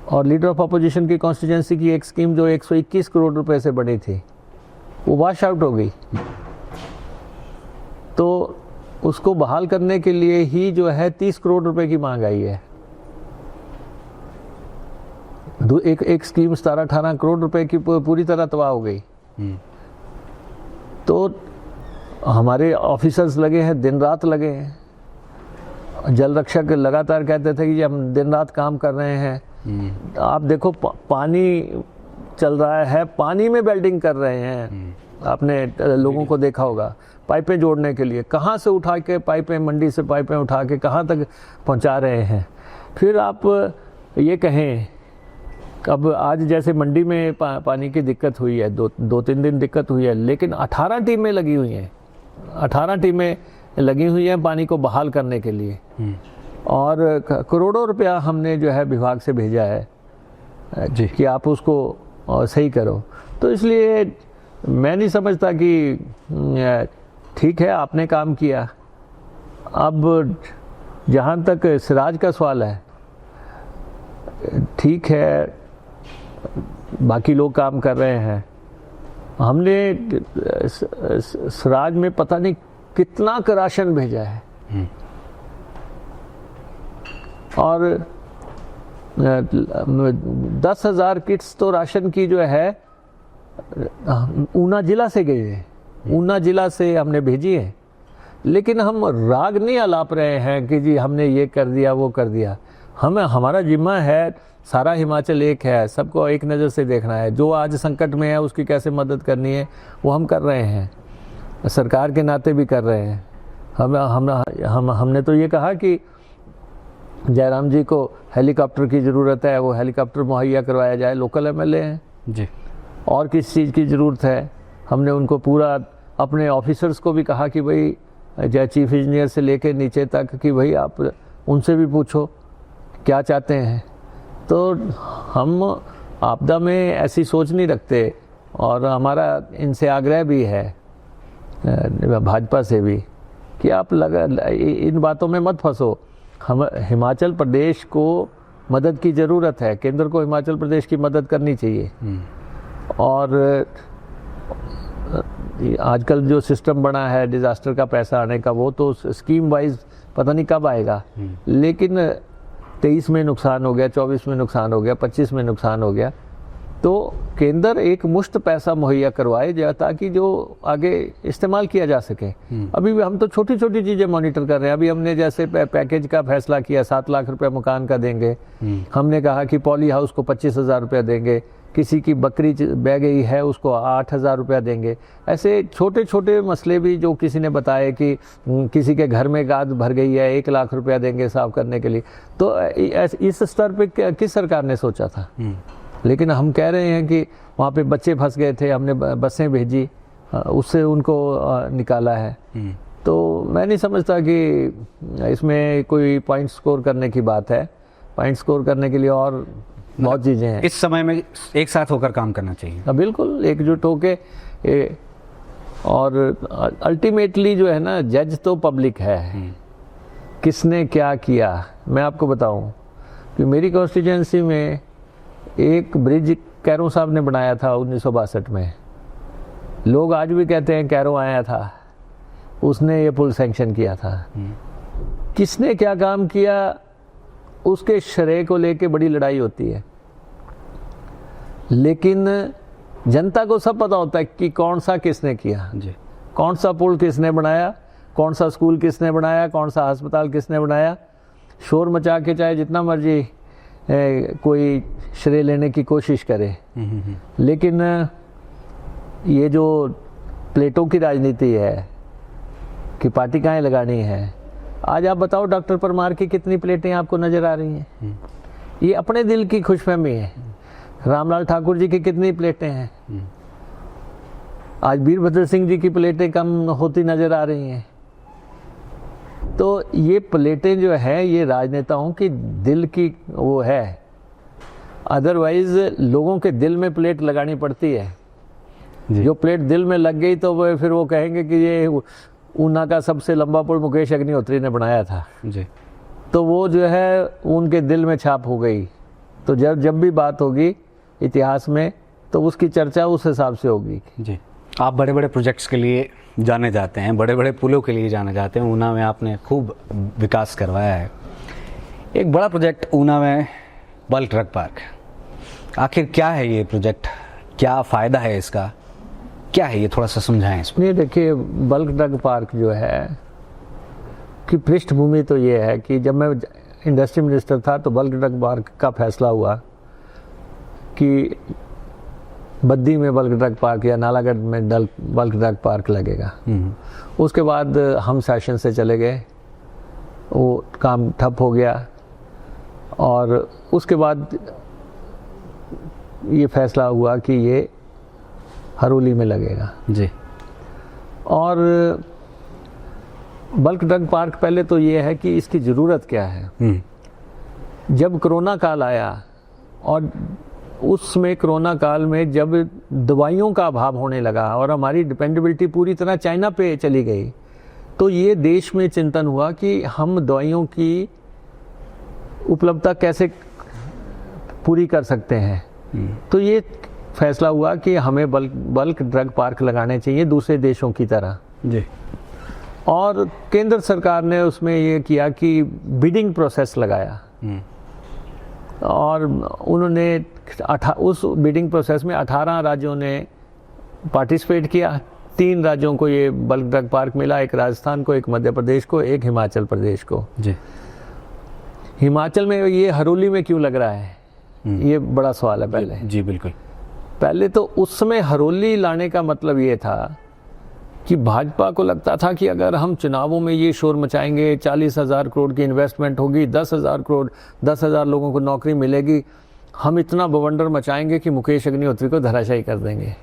और लीडर ऑफ अपोजिशन की कॉन्स्टिट्यूंसी की एक स्कीम जो 121 करोड़ रुपए से बनी थी वो वॉश आउट हो गई। तो उसको बहाल करने के लिए ही जो है 30 करोड़ रुपए की मांग आई है। एक स्कीम 17-18 करोड़ रुपए की पूरी तरह तबाह हो गई। तो हमारे ऑफिसर्स लगे हैं, दिन रात लगे हैं। जल रक्षक लगातार कहते थे कि हम दिन रात काम कर रहे हैं। आप देखो, पानी चल रहा है, पानी में वेल्डिंग कर रहे हैं। आपने लोगों को देखा होगा, पाइपें जोड़ने के लिए कहाँ से उठा के पाइपें, मंडी से पाइपें उठा के कहाँ तक पहुँचा रहे हैं। फिर आप ये कहें, अब आज जैसे मंडी में पानी की दिक्कत हुई है, 2-3 दिन दिक्कत हुई है, लेकिन 18 टीमें लगी हुई हैं। 18 टीमें लगी हुई हैं पानी को बहाल करने के लिए, और करोड़ों रुपया हमने जो है विभाग से भेजा है जी कि आप उसको सही करो। तो इसलिए मैं नहीं समझता कि ठीक है, आपने काम किया। अब जहाँ तक सिराज का सवाल है, ठीक है, बाकी लोग काम कर रहे हैं, हमने स्वराज में पता नहीं कितना का राशन भेजा है, और 10,000 किट्स तो राशन की जो है ऊना जिला से गई है, ऊना जिला से हमने भेजी है। लेकिन हम राग नहीं आलाप रहे हैं कि जी हमने ये कर दिया वो कर दिया। हमारा जिम्मा है, सारा हिमाचल एक है, सबको एक नज़र से देखना है। जो आज संकट में है उसकी कैसे मदद करनी है वो हम कर रहे हैं, सरकार के नाते भी कर रहे हैं। हमने तो ये कहा कि जयराम जी को हेलीकॉप्टर की ज़रूरत है, वो हेलीकॉप्टर मुहैया करवाया जाए। लोकल एमएलए हैं जी, और किस चीज़ की ज़रूरत है, हमने उनको पूरा अपने ऑफिसर्स को भी कहा कि भाई चाहे चीफ इंजीनियर से लेके नीचे तक कि भाई आप उनसे भी पूछो क्या चाहते हैं। तो हम आपदा में ऐसी सोच नहीं रखते, और हमारा इनसे आग्रह भी है भाजपा से भी कि आप इन बातों में मत फंसो। हम हिमाचल प्रदेश को मदद की ज़रूरत है, केंद्र को हिमाचल प्रदेश की मदद करनी चाहिए। और आजकल जो सिस्टम बना है डिज़ास्टर का पैसा आने का, वो तो स्कीम वाइज पता नहीं कब आएगा, लेकिन 23 में नुकसान हो गया, 24 में नुकसान हो गया, 25 में नुकसान हो गया। तो केंद्र एक मुश्त पैसा मुहैया करवाए ताकि जो आगे इस्तेमाल किया जा सके। अभी भी हम तो छोटी छोटी चीज़ें मॉनिटर कर रहे हैं। अभी हमने जैसे पैकेज का फैसला किया, 7 लाख रुपए मकान का देंगे। हमने कहा कि पॉली हाउस को 25,000 रुपया देंगे, किसी की बकरी बह गई है उसको 8,000 रुपया देंगे। ऐसे छोटे छोटे मसले भी जो किसी ने बताए कि किसी के घर में गाद भर गई है, 1 लाख रुपया देंगे साफ करने के लिए। तो इस स्तर पे किस सरकार ने सोचा था? लेकिन हम कह रहे हैं कि वहाँ पे बच्चे फंस गए थे, हमने बसें भेजी, उससे उनको निकाला है। तो मैं नहीं समझता कि इसमें कोई पॉइंट स्कोर करने की बात है। पॉइंट स्कोर करने के लिए और बहुत चीज़ें हैं। इस समय में एक साथ होकर काम करना चाहिए। बिल्कुल एकजुट होके, और अल्टीमेटली जो है ना, जज तो पब्लिक है। किसने क्या किया मैं आपको बताऊं कि मेरी कॉन्स्टिट्यूएंसी में एक ब्रिज कैरो साहब ने बनाया था 1962 में। लोग आज भी कहते हैं कैरो आया था, उसने ये पुल सैंक्शन किया था। किसने क्या काम किया उसके श्रेय को लेके बड़ी लड़ाई होती है, लेकिन जनता को सब पता होता है कि कौन सा किसने किया जी। कौन सा पुल किसने बनाया, कौन सा स्कूल किसने बनाया, कौन सा अस्पताल किसने बनाया। शोर मचा के चाहे जितना मर्जी कोई श्रेय लेने की कोशिश करे, लेकिन ये जो प्लेटों की राजनीति है कि पार्टी कहाँ लगानी है। आज आप बताओ डॉक्टर परमार की कितनी प्लेटें आपको नजर आ रही हैं? ये अपने दिल की खुशफहमी है। रामलाल ठाकुर जी की कितनी प्लेटें हैं? आज वीरभद्र सिंह जी की प्लेटें कम होती नजर आ रही हैं। तो ये प्लेटें जो है ये राजनेताओं की दिल की वो है। अदरवाइज लोगों के दिल में प्लेट लगानी पड़ती है। जो प्लेट दिल में लग गई तो वो फिर वो कहेंगे कि ये ऊना का सबसे लंबा पुल मुकेश अग्निहोत्री ने बनाया था जी। तो वो जो है उनके दिल में छाप हो गई। तो जब भी बात होगी इतिहास में तो उसकी चर्चा उस हिसाब से होगी जी। आप बड़े बड़े प्रोजेक्ट्स के लिए जाने जाते हैं, बड़े बड़े पुलों के लिए जाने जाते हैं। ऊना में आपने खूब विकास करवाया है। एक बड़ा प्रोजेक्ट ऊना में बल्क ड्रग पार्क, आखिर क्या है ये प्रोजेक्ट, क्या फ़ायदा है इसका, क्या है ये थोड़ा सा समझाएं इसमें। ये देखिए, बल्क ड्रग पार्क जो है कि पृष्ठभूमि तो ये है कि जब मैं इंडस्ट्री मिनिस्टर था तो बल्क ड्रग पार्क का फैसला हुआ कि बद्दी में बल्क ड्रग पार्क या नालागढ़ में बल्क ड्रग पार्क लगेगा। उसके बाद हम सेशन से चले गए, वो काम ठप हो गया, और उसके बाद ये फैसला हुआ कि ये हरोली में लगेगा जी। और बल्क ड्रग पार्क पहले तो ये है कि इसकी ज़रूरत क्या है। जब कोरोना काल आया और उसमें कोरोना काल में जब दवाइयों का अभाव होने लगा और हमारी डिपेंडेबिलिटी पूरी तरह चाइना पे चली गई, तो ये देश में चिंतन हुआ कि हम दवाइयों की उपलब्धता कैसे पूरी कर सकते हैं। तो ये फैसला हुआ कि हमें बल्क ड्रग पार्क लगाने चाहिए दूसरे देशों की तरह जी। और केंद्र सरकार ने उसमें ये किया कि बिडिंग प्रोसेस लगाया और उन्होंने उस बिडिंग प्रोसेस में 18 राज्यों ने पार्टिसिपेट किया। 3 राज्यों को ये बल्क ड्रग पार्क मिला, एक राजस्थान को, एक मध्य प्रदेश को, एक हिमाचल प्रदेश को। जी। हिमाचल में ये हरोली में क्यों लग रहा है, ये बड़ा सवाल है पहले। जी बिल्कुल। पहले तो उस समय हरोली लाने का मतलब ये था कि भाजपा को लगता था कि अगर हम चुनावों में ये शोर मचाएंगे, 40,000 करोड़ की इन्वेस्टमेंट होगी, 10,000 करोड़, 10,000 लोगों को नौकरी मिलेगी, हम इतना बवंडर मचाएंगे कि मुकेश अग्निहोत्री को धराशायी कर देंगे।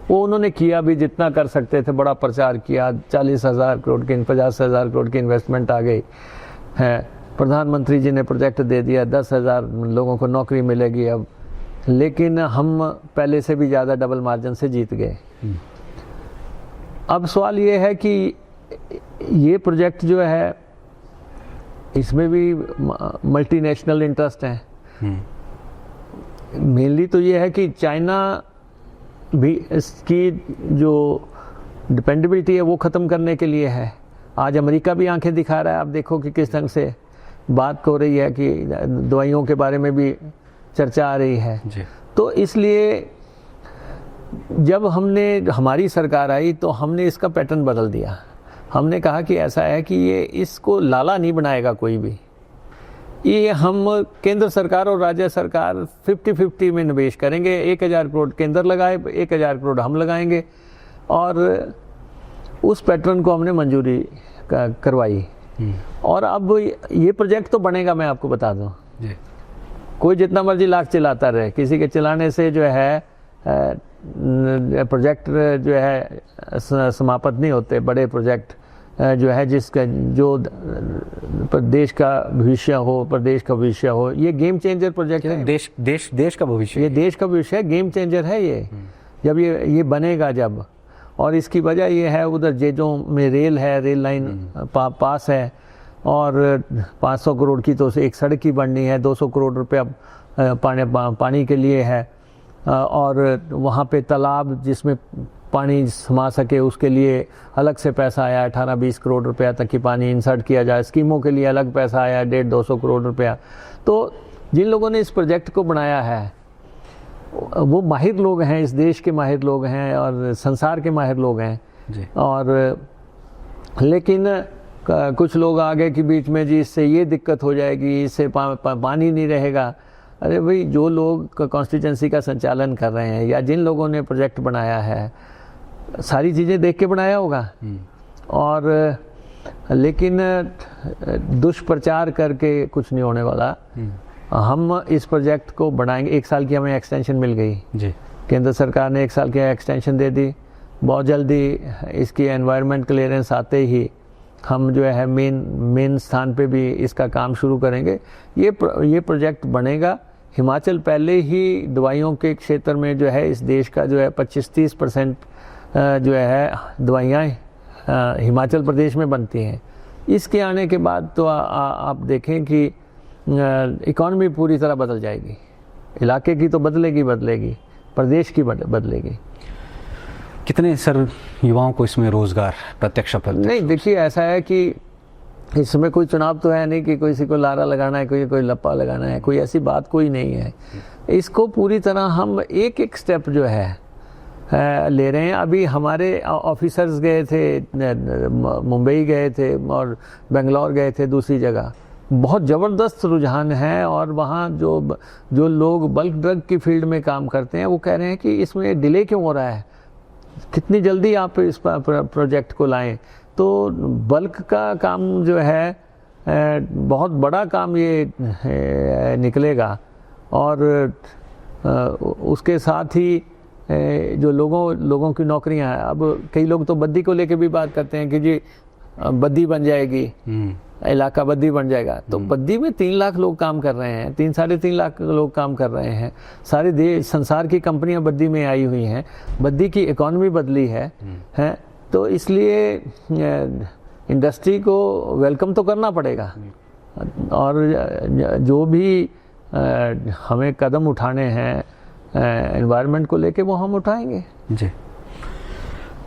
वो उन्होंने किया भी, जितना कर सकते थे, बड़ा प्रचार किया। 40,000 करोड़ की, 50,000 करोड़ की इन्वेस्टमेंट आ गई है, प्रधानमंत्री जी ने प्रोजेक्ट दे दिया, 10,000 लोगों को नौकरी मिलेगी अब। लेकिन हम पहले से भी ज़्यादा डबल मार्जिन से जीत गए। अब सवाल ये है कि ये प्रोजेक्ट जो है इसमें भी मल्टीनेशनल इंटरेस्ट हैं। मेनली तो ये है कि चाइना भी इसकी जो डिपेंडेबिलिटी है वो ख़त्म करने के लिए है। आज अमेरिका भी आंखें दिखा रहा है। आप देखो कि किस ढंग से बात हो रही है कि दवाइयों के बारे में भी चर्चा आ रही है जी। तो इसलिए जब हमारी सरकार आई तो हमने इसका पैटर्न बदल दिया। हमने कहा कि ऐसा है कि ये इसको लाला नहीं बनाएगा कोई भी। ये हम केंद्र सरकार और राज्य सरकार 50-50 में निवेश करेंगे। 1,000 करोड़ केंद्र लगाए, 1,000 करोड़ हम लगाएंगे और उस पैटर्न को हमने मंजूरी करवाई। और अब ये प्रोजेक्ट तो बनेगा, मैं आपको बता दूं। कोई जितना मर्जी लाख चलाता रहे, किसी के चलाने से जो है प्रोजेक्ट जो है समाप्त नहीं होते। बड़े प्रोजेक्ट जो है जिसका जो प्रदेश का भविष्य हो, प्रदेश का भविष्य हो, ये गेम चेंजर प्रोजेक्ट है। देश का भविष्य, ये देश का भविष्य है, गेम चेंजर है ये। जब ये बनेगा जब, और इसकी वजह ये है उधर जेजों में रेल है, रेल लाइन पास है और 500 करोड़ की तो एक सड़क की बननी है, 200 करोड़ रुपया पानी के लिए है और वहाँ पे तालाब जिसमें पानी समा सके उसके लिए अलग से पैसा आया, 18-20 करोड़ रुपया तक की पानी इंसर्ट किया जाए। स्कीमों के लिए अलग पैसा आया, 150-200 करोड़ रुपया। तो जिन लोगों ने इस प्रोजेक्ट को बनाया है वो माहिर लोग हैं, इस देश के माहिर लोग हैं और संसार के माहिर लोग हैं जी। और लेकिन कुछ लोग आगे के बीच में जी इससे ये दिक्कत हो जाएगी, इससे पानी नहीं रहेगा। अरे भाई, जो लोग कॉन्स्टिट्यूंसी का संचालन कर रहे हैं या जिन लोगों ने प्रोजेक्ट बनाया है सारी चीज़ें देख के बनाया होगा और लेकिन दुष्प्रचार करके कुछ नहीं होने वाला। हम इस प्रोजेक्ट को बढ़ाएंगे। 1 साल की हमें एक्सटेंशन मिल गई जी। केंद्र सरकार ने 1 साल की एक्सटेंशन दे दी। बहुत जल्दी इसकी एनवायरनमेंट क्लियरेंस आते ही हम जो है मेन स्थान पे भी इसका काम शुरू करेंगे। ये प्रोजेक्ट बनेगा। हिमाचल पहले ही दवाइयों के क्षेत्र में जो है इस देश का जो है 25-30% जो है दवाइयाँ हिमाचल प्रदेश में बनती हैं। इसके आने के बाद तो आप देखें कि इकॉनमी पूरी तरह बदल जाएगी। इलाके की तो बदलेगी, प्रदेश की बदलेगी। कितने सर युवाओं को इसमें रोजगार प्रत्यक्ष अप्रत्यक्ष? नहीं, देखिए ऐसा है कि इस समय कोई चुनाव तो है नहीं कि किसी को लारा लगाना है, कोई लप्पा लगाना है, कोई ऐसी बात कोई नहीं है। इसको पूरी तरह हम एक स्टेप जो है ले रहे हैं। अभी हमारे ऑफिसर्स गए थे, मुंबई गए थे और बेंगलोर गए थे, दूसरी जगह। बहुत ज़बरदस्त रुझान है और वहाँ जो लोग बल्क ड्रग की फील्ड में काम करते हैं वो कह रहे हैं कि इसमें डिले क्यों हो रहा है, कितनी जल्दी आप इस प्रोजेक्ट को लाएं। तो बल्क का काम जो है बहुत बड़ा काम ये निकलेगा और उसके साथ ही जो लोगों की नौकरियां हैं। अब कई लोग तो बद्दी को लेके भी बात करते हैं कि जी बद्दी बन जाएगी, इलाका बद्दी बन जाएगा। तो बद्दी में 3 लाख लोग काम कर रहे हैं, 3-3.5 लाख लोग काम कर रहे हैं। सारे देश संसार की कंपनियां बद्दी में आई हुई हैं, बद्दी की इकॉनमी बदली है। तो इसलिए इंडस्ट्री को वेलकम तो करना पड़ेगा और जो भी हमें कदम उठाने हैं एनवायरनमेंट को लेके वो हम उठाएंगे। जी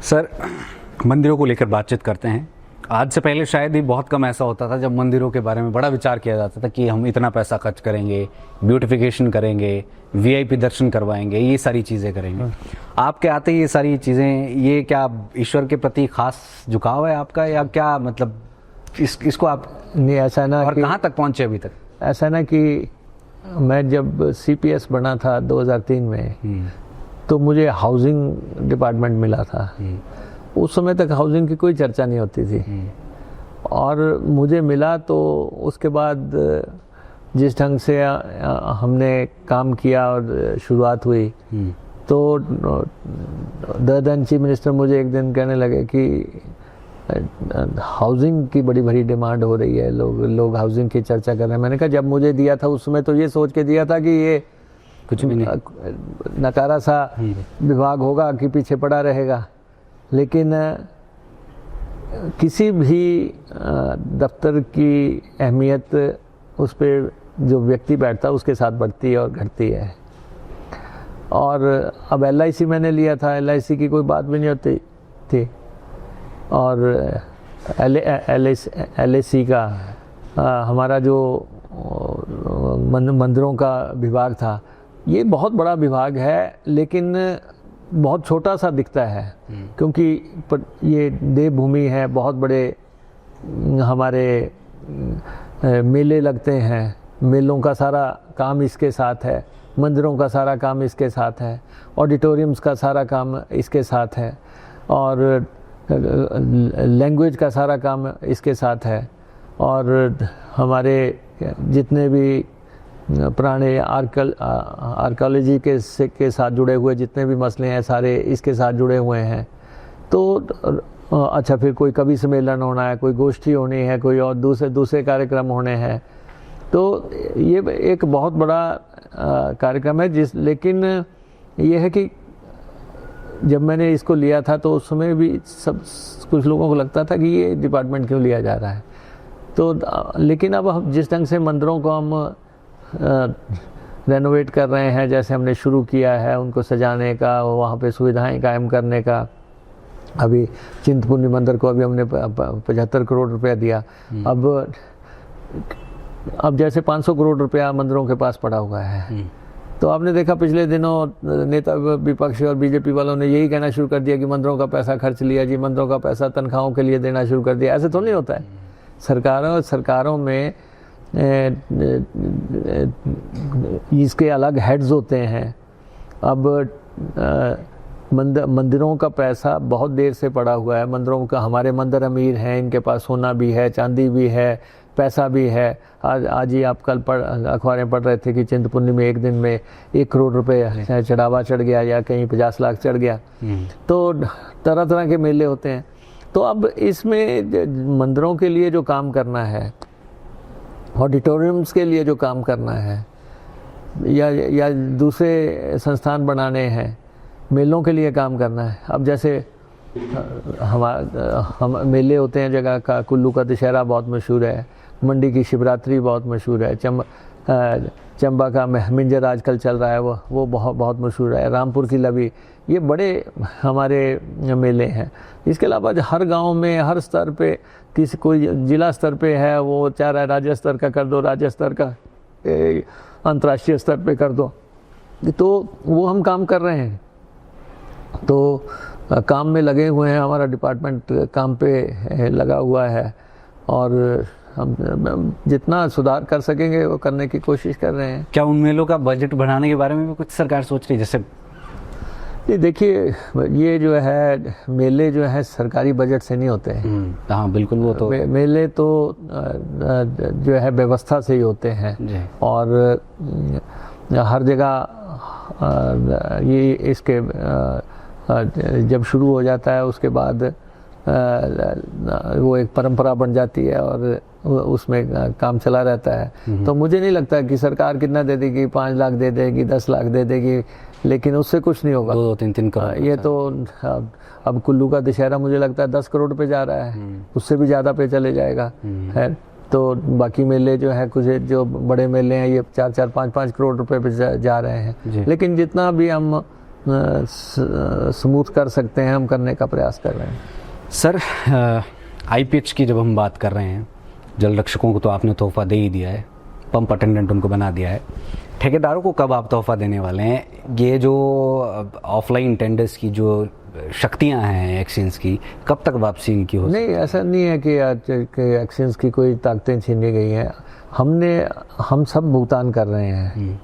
सर, मंदिरों को लेकर बातचीत करते हैं। आज से पहले शायद ही बहुत कम ऐसा होता था जब मंदिरों के बारे में बड़ा विचार किया जाता था कि हम इतना पैसा खर्च करेंगे, ब्यूटिफिकेशन करेंगे, वीआईपी दर्शन करवाएंगे, ये सारी चीज़ें करेंगे। आपके आते ही ये सारी चीज़ें, ये क्या ईश्वर के प्रति खास झुकाव है आपका, या क्या मतलब इसको आप नहीं, ऐसा ना और कि कहाँ तक पहुँचे अभी तक? ऐसा ना कि मैं जब सीपीएस बना था 2003 में, तो मुझे हाउसिंग डिपार्टमेंट मिला था। उस समय तक हाउसिंग की कोई चर्चा नहीं होती थी, और मुझे मिला तो उसके बाद जिस ढंग से हमने काम किया और शुरुआत हुई, तो द चीफ मिनिस्टर मुझे एक दिन कहने लगे कि हाउसिंग की बड़ी बड़ी डिमांड हो रही है, लोग हाउसिंग की चर्चा कर रहे हैं। मैंने कहा जब मुझे दिया था उस समय तो ये सोच के दिया था कि ये कुछ भी नहीं, नकारा सा विभाग होगा कि पीछे पड़ा रहेगा, लेकिन किसी भी दफ्तर की अहमियत उस पर जो व्यक्ति बैठता है उसके साथ बढ़ती है और घटती है। और अब LIC मैंने लिया था, LIC की कोई बात भी नहीं होती थी, और LAC का हमारा जो मंदिरों का विभाग था, ये बहुत बड़ा विभाग है, लेकिन बहुत छोटा सा दिखता है, क्योंकि ये देवभूमि है, बहुत बड़े हमारे मेले लगते हैं, मेलों का सारा काम इसके साथ है, मंदिरों का सारा काम इसके साथ है, ऑडिटोरियम्स का सारा काम इसके साथ है, और लैंग्वेज का सारा काम इसके साथ है, और हमारे जितने भी पुराने आर्कियोलॉजी के साथ जुड़े हुए जितने भी मसले हैं सारे इसके साथ जुड़े हुए हैं। तो अच्छा, फिर कोई कवि सम्मेलन होना है, कोई गोष्ठी होनी है, कोई और दूसरे कार्यक्रम होने हैं, तो ये एक बहुत बड़ा कार्यक्रम है। लेकिन ये है कि जब मैंने इसको लिया था तो उस समय भी कुछ लोगों को लगता था कि ये डिपार्टमेंट क्यों लिया जा रहा है। तो लेकिन अब हम जिस ढंग से मंदिरों को हम रेनोवेट कर रहे हैं, जैसे हमने शुरू किया है उनको सजाने का, वहाँ पे सुविधाएं कायम करने का, अभी चिंतपूर्णी मंदिर को अभी हमने 75 करोड़ रुपया दिया। अब जैसे 500 करोड़ रुपया मंदिरों के पास पड़ा हुआ है। तो आपने देखा पिछले दिनों नेता विपक्ष और बीजेपी वालों ने यही कहना शुरू कर दिया कि मंदिरों का पैसा खर्च लिया जी, मंदिरों का पैसा तनख्वाहों के लिए देना शुरू कर दिया। ऐसे तो नहीं होता है। सरकारों में इसके अलग हेड्स होते हैं। अब मंदिरों का पैसा बहुत देर से पड़ा हुआ है। मंदिरों का, हमारे मंदिर अमीर हैं, इनके पास सोना भी है, चांदी भी है, पैसा भी है। आज ही आप कल अखबारें पढ़ रहे थे कि चिंतपूर्णी में एक दिन में 1 करोड़ रुपए चढ़ावा चढ़ गया, या कहीं 50 लाख चढ़ गया। तो तरह तरह के मेले होते हैं। तो अब इसमें मंदिरों के लिए जो काम करना है, ऑडिटोरियम्स के लिए जो काम करना है, या दूसरे संस्थान बनाने हैं, मेलों के लिए काम करना है। अब जैसे हम मेले होते हैं जगह का, कुल्लू का दशहरा बहुत मशहूर है, मंडी की शिवरात्रि बहुत मशहूर है, चंबा का मिंजर आजकल चल रहा है, वो बहुत मशहूर है, रामपुर की लवी, ये बड़े हमारे मेले हैं। इसके अलावा हर गांव में, हर स्तर पे, कोई जिला स्तर पे है, वो चाह रहा है राज्य स्तर का कर दो, राज्य स्तर का अंतर्राष्ट्रीय स्तर पे कर दो। तो वो हम काम कर रहे हैं। तो काम में लगे हुए हैं, हमारा डिपार्टमेंट काम पे लगा हुआ है, और हम जितना सुधार कर सकेंगे वो करने की कोशिश कर रहे हैं। क्या उन मेलों का बजट बढ़ाने के बारे में भी कुछ सरकार सोच रही है? जैसे देखिए, ये जो है मेले जो है सरकारी बजट से नहीं होते हैं। हाँ बिल्कुल, वो तो मेले तो जो है व्यवस्था से ही होते हैं। और हर जगह ये इसके जब शुरू हो जाता है उसके बाद वो एक परंपरा बन जाती है और उसमें काम चला रहता है। तो मुझे नहीं लगता कि सरकार कितना दे देगी, 5 लाख दे देगी, 10 लाख दे देगी, लेकिन उससे कुछ नहीं होगा। 2-3 करोड़ ये तो अब कुल्लू का दशहरा मुझे लगता है 10 करोड़ पे जा रहा है, उससे भी ज़्यादा पे चले जाएगा। है तो बाकी मेले जो है कुछ जो बड़े मेले हैं ये 4-4, 5-5 करोड़ रुपए पे जा रहे जी। हैं। लेकिन जितना भी हम स्मूथ कर सकते हैं हम करने का प्रयास कर रहे हैं। सर, IPH की जब हम बात कर रहे हैं, जल रक्षकों को तो आपने तोहफा दे ही दिया है, पंप अटेंडेंट उनको बना दिया है, ठेकेदारों को कब आप तोहफा देने वाले हैं? ये जो ऑफलाइन टेंडर्स की जो शक्तियां हैं एक्सचेंज की, कब तक वापसी इनकी हो? नहीं, ऐसा नहीं है कि एक्सचेंज की कोई ताकतें छीनी गई हैं। हम सब भुगतान कर रहे हैं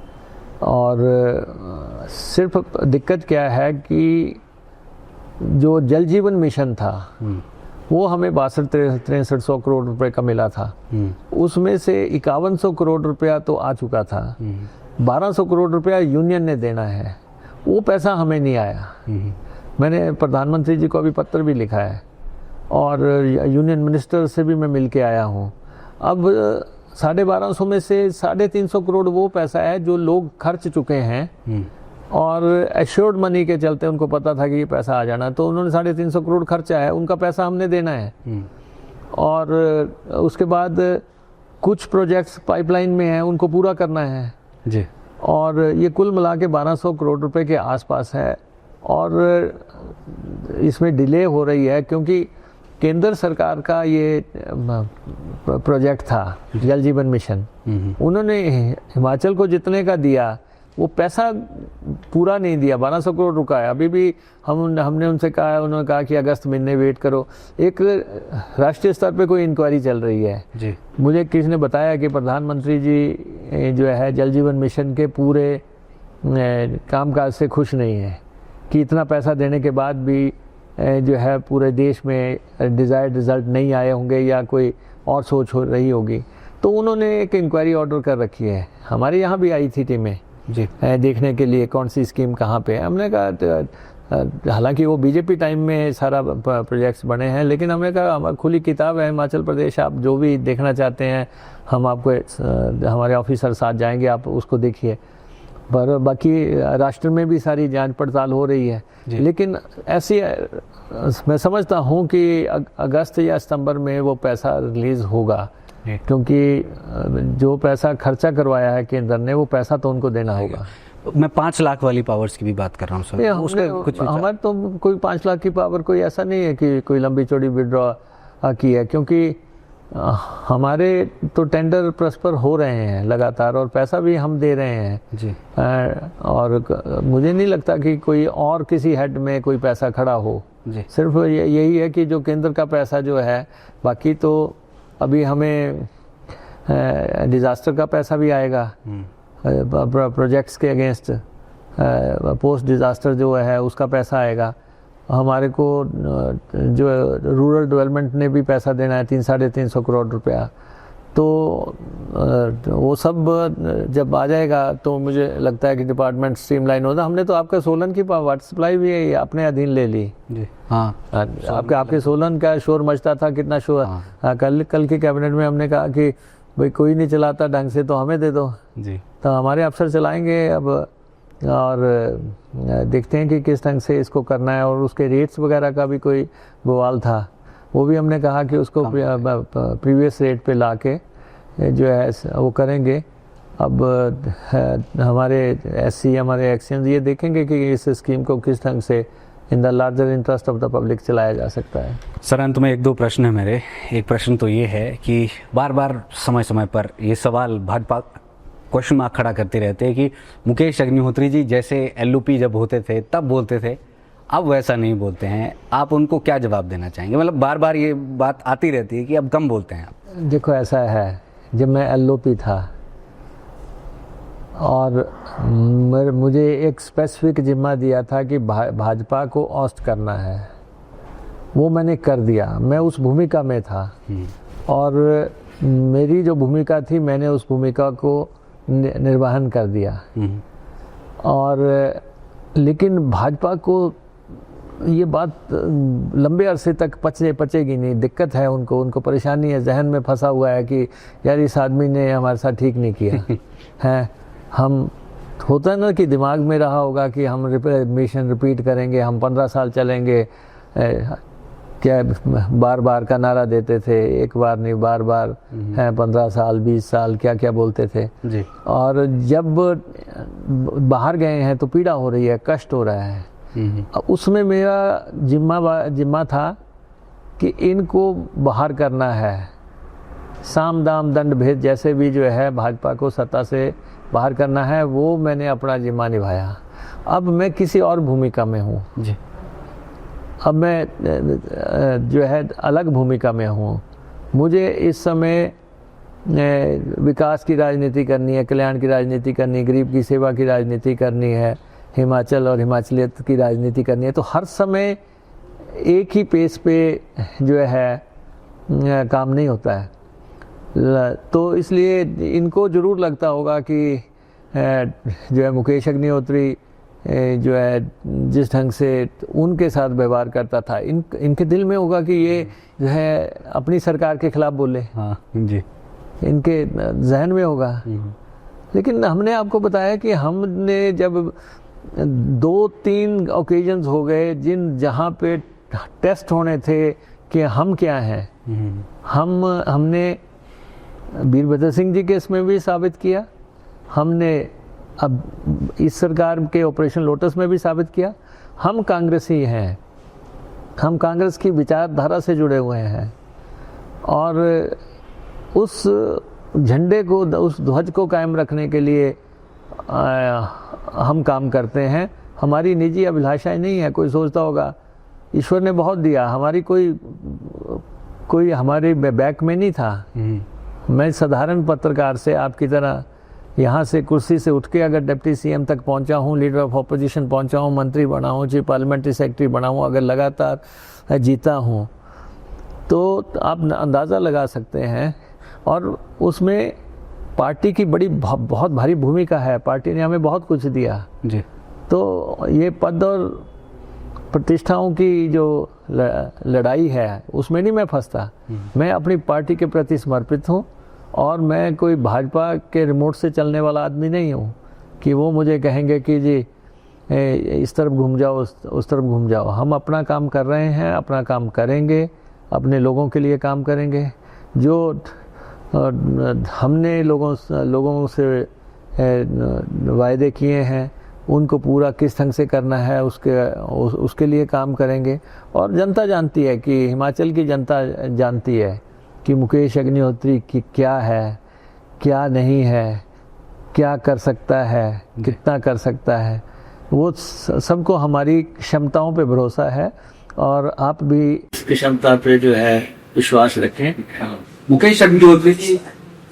और सिर्फ दिक्कत क्या है कि जो जल जीवन मिशन था वो हमें 62-6300 करोड़ रुपए का मिला था। उसमें से 5100 करोड़ रुपया तो आ चुका था। 1200 करोड़ रुपया यूनियन ने देना है, वो पैसा हमें नहीं आया। मैंने प्रधानमंत्री जी को अभी पत्र भी लिखा है और यूनियन मिनिस्टर से भी मैं मिल के आया हूँ। अब 1250 में से 350 करोड़ वो पैसा है जो लोग खर्च चुके हैं और एश्योर्ड मनी के चलते उनको पता था कि ये पैसा आ जाना, तो उन्होंने 350 करोड़ खर्चा है, उनका पैसा हमने देना है। और उसके बाद कुछ प्रोजेक्ट्स पाइपलाइन में हैं, उनको पूरा करना है जी। और ये कुल मिला के 1200 करोड़ रुपए के आसपास है। और इसमें डिले हो रही है क्योंकि केंद्र सरकार का ये प्रोजेक्ट था जल जीवन मिशन, उन्होंने हिमाचल को जितने का दिया वो पैसा पूरा नहीं दिया, 1200 करोड़ रुका है। अभी भी हमने उनसे कहा, उन्होंने कहा कि अगस्त महीने वेट करो। एक राष्ट्रीय स्तर पे कोई इंक्वायरी चल रही है जी। मुझे किसी ने बताया कि प्रधानमंत्री जी जो है जल जीवन मिशन के पूरे कामकाज से खुश नहीं है कि इतना पैसा देने के बाद भी जो है पूरे देश में डिज़ायर्ड रिजल्ट नहीं आए होंगे या कोई और सोच हो रही होगी। तो उन्होंने एक इंक्वायरी ऑर्डर कर रखी है। हमारे यहाँ भी आई थी टीमें जी देखने के लिए कौन सी स्कीम कहाँ पे है। हमने कहा, हालांकि वो बीजेपी टाइम में सारा प्रोजेक्ट्स बने हैं, लेकिन हमने कहा खुली किताब है हिमाचल प्रदेश, आप जो भी देखना चाहते हैं हम आपको हमारे ऑफिसर साथ जाएंगे, आप उसको देखिए। पर बाकी राष्ट्र में भी सारी जांच पड़ताल हो रही है। लेकिन ऐसी मैं समझता हूँ कि अगस्त या सितंबर में वो पैसा रिलीज होगा, क्योंकि जो पैसा खर्चा करवाया है केंद्र ने वो पैसा तो उनको देना होगा। मैं 5 लाख वाली पावर्स की भी बात कर रहा हूँ सर। उसका कुछ हमारे तो कोई 5 लाख की पावर कोई ऐसा नहीं है कि कोई लंबी चौड़ी विड्रॉ की है, क्योंकि हमारे तो टेंडर प्रस्पर हो रहे हैं लगातार और पैसा भी हम दे रहे हैं जी। और मुझे नहीं लगता कि कोई और किसी हेड में कोई पैसा खड़ा हो जी। सिर्फ यही है कि जो केंद्र का पैसा जो है, बाकी तो अभी हमें डिज़ास्टर का पैसा भी आएगा प्रोजेक्ट्स के अगेंस्ट, पोस्ट डिज़ास्टर जो है उसका पैसा आएगा। हमारे को जो रूरल डेवलपमेंट ने भी पैसा देना है 300-350 करोड़ रुपया। तो वो सब जब आ जाएगा तो मुझे लगता है कि डिपार्टमेंट स्ट्रीमलाइन होता। हमने तो आपका सोलन की वाटर सप्लाई भी अपने अधीन ले ली जी। हाँ, आपके सोलन का शोर मचता था, कितना शोर। हाँ। कल की कैबिनेट में हमने कहा कि भाई कोई नहीं चलाता ढंग से तो हमें दे दो जी। तो हमारे अफसर चलाएंगे अब, और देखते हैं कि किस ढंग से इसको करना है। और उसके रेट्स वगैरह का भी कोई बवाल था, वो भी हमने कहा कि उसको प्रीवियस रेट पे लाके जो है वो करेंगे। अब हमारे एससी हमारे एक्सचेंज ये देखेंगे कि इस स्कीम को किस ढंग से in the larger interest of the public चलाया जा सकता है। सर, अंत में 1-2 प्रश्न है मेरे। एक प्रश्न तो ये है कि बार बार समय समय पर ये सवाल भाजपा क्वेश्चन मार्क खड़ा करते रहते हैं कि मुकेश अग्निहोत्री जी जैसे LOP जब होते थे तब बोलते थे, अब वैसा नहीं बोलते हैं। आप उनको क्या जवाब देना चाहेंगे? मतलब बार बार ये बात आती रहती है कि अब कम बोलते हैं आप। देखो, ऐसा है, जब मैं LOP था और मुझे एक स्पेसिफिक जिम्मा दिया था कि भाजपा को ओस्ट करना है, वो मैंने कर दिया। मैं उस भूमिका में था और मेरी जो भूमिका थी मैंने उस भूमिका को निर्वहन कर दिया। और लेकिन भाजपा को ये बात लंबे अरसे तक पचेगी नहीं। दिक्कत है उनको परेशानी है, जहन में फंसा हुआ है कि यार इस आदमी ने हमारे साथ ठीक नहीं किया है। हम होता है ना कि दिमाग में रहा होगा कि हम मिशन रिपीट करेंगे, हम 15 साल चलेंगे। क्या बार बार का नारा देते थे, एक बार नहीं बार बार हैं, 15 साल 20 साल क्या क्या बोलते थे जी। और जब बाहर गए हैं तो पीड़ा हो रही है, कष्ट हो रहा है। उसमें मेरा जिम्मा था कि इनको बाहर करना है, साम दाम दंड भेद जैसे भी जो है भाजपा को सत्ता से बाहर करना है, वो मैंने अपना जिम्मा निभाया। अब मैं किसी और भूमिका में हूँ जी। अब मैं जो है अलग भूमिका में हूँ। मुझे इस समय विकास की राजनीति करनी है, कल्याण की राजनीति करनी है, गरीब की सेवा की राजनीति करनी है, हिमाचल और हिमाचलियत की राजनीति करनी है। तो हर समय एक ही पेस पे जो है काम नहीं होता है। तो इसलिए इनको ज़रूर लगता होगा कि जो है मुकेश अग्निहोत्री जो है जिस ढंग से उनके साथ व्यवहार करता था, इनके दिल में होगा कि ये जो है अपनी सरकार के खिलाफ बोले। हाँ जी। इनके जहन में होगा। लेकिन हमने आपको बताया कि हमने जब 2-3 ओकेजन्स हो गए जहाँ पे टेस्ट होने थे कि हम क्या हैं, हमने वीरभद्र सिंह जी केस में भी साबित किया, हमने अब इस सरकार के ऑपरेशन लोटस में भी साबित किया, हम कांग्रेसी हैं, हम कांग्रेस की विचारधारा से जुड़े हुए हैं और उस झंडे को, उस ध्वज को कायम रखने के लिए हम काम करते हैं। हमारी निजी अभिलाषाएं नहीं है। कोई सोचता होगा ईश्वर ने बहुत दिया, हमारी कोई हमारे बैक में नहीं था। मैं साधारण पत्रकार से आपकी तरह यहाँ से कुर्सी से उठ के अगर डिप्टी सीएम तक पहुँचा हूँ, लीडर ऑफ अपोजिशन पहुँचा हूँ, मंत्री बना हूँ, चीफ पार्लियामेंट्री सेक्रेटरी बना हूँ, अगर लगातार जीता हूँ तो आप अंदाज़ा लगा सकते हैं। और उसमें पार्टी की बहुत भारी भूमिका है। पार्टी ने हमें बहुत कुछ दिया जी। तो ये पद और प्रतिष्ठाओं की जो लड़ाई है उसमें नहीं मैं फंसता। मैं अपनी पार्टी के प्रति समर्पित हूँ और मैं कोई भाजपा के रिमोट से चलने वाला आदमी नहीं हूँ कि वो मुझे कहेंगे कि जी इस तरफ घूम जाओ, उस तरफ घूम जाओ। हम अपना काम कर रहे हैं, अपना काम करेंगे, अपने लोगों के लिए काम करेंगे। जो हमने लोगों से वायदे किए हैं उनको पूरा किस ढंग से करना है उसके लिए काम करेंगे। और जनता जानती है कि हिमाचल की जनता जानती है कि मुकेश अग्निहोत्री की क्या है, क्या नहीं है, क्या कर सकता है, कितना कर सकता है। वो सबको हमारी क्षमताओं पे भरोसा है और आप भी इसकी क्षमता पे जो है विश्वास रखें। मुकेश अग्निहोत्री जी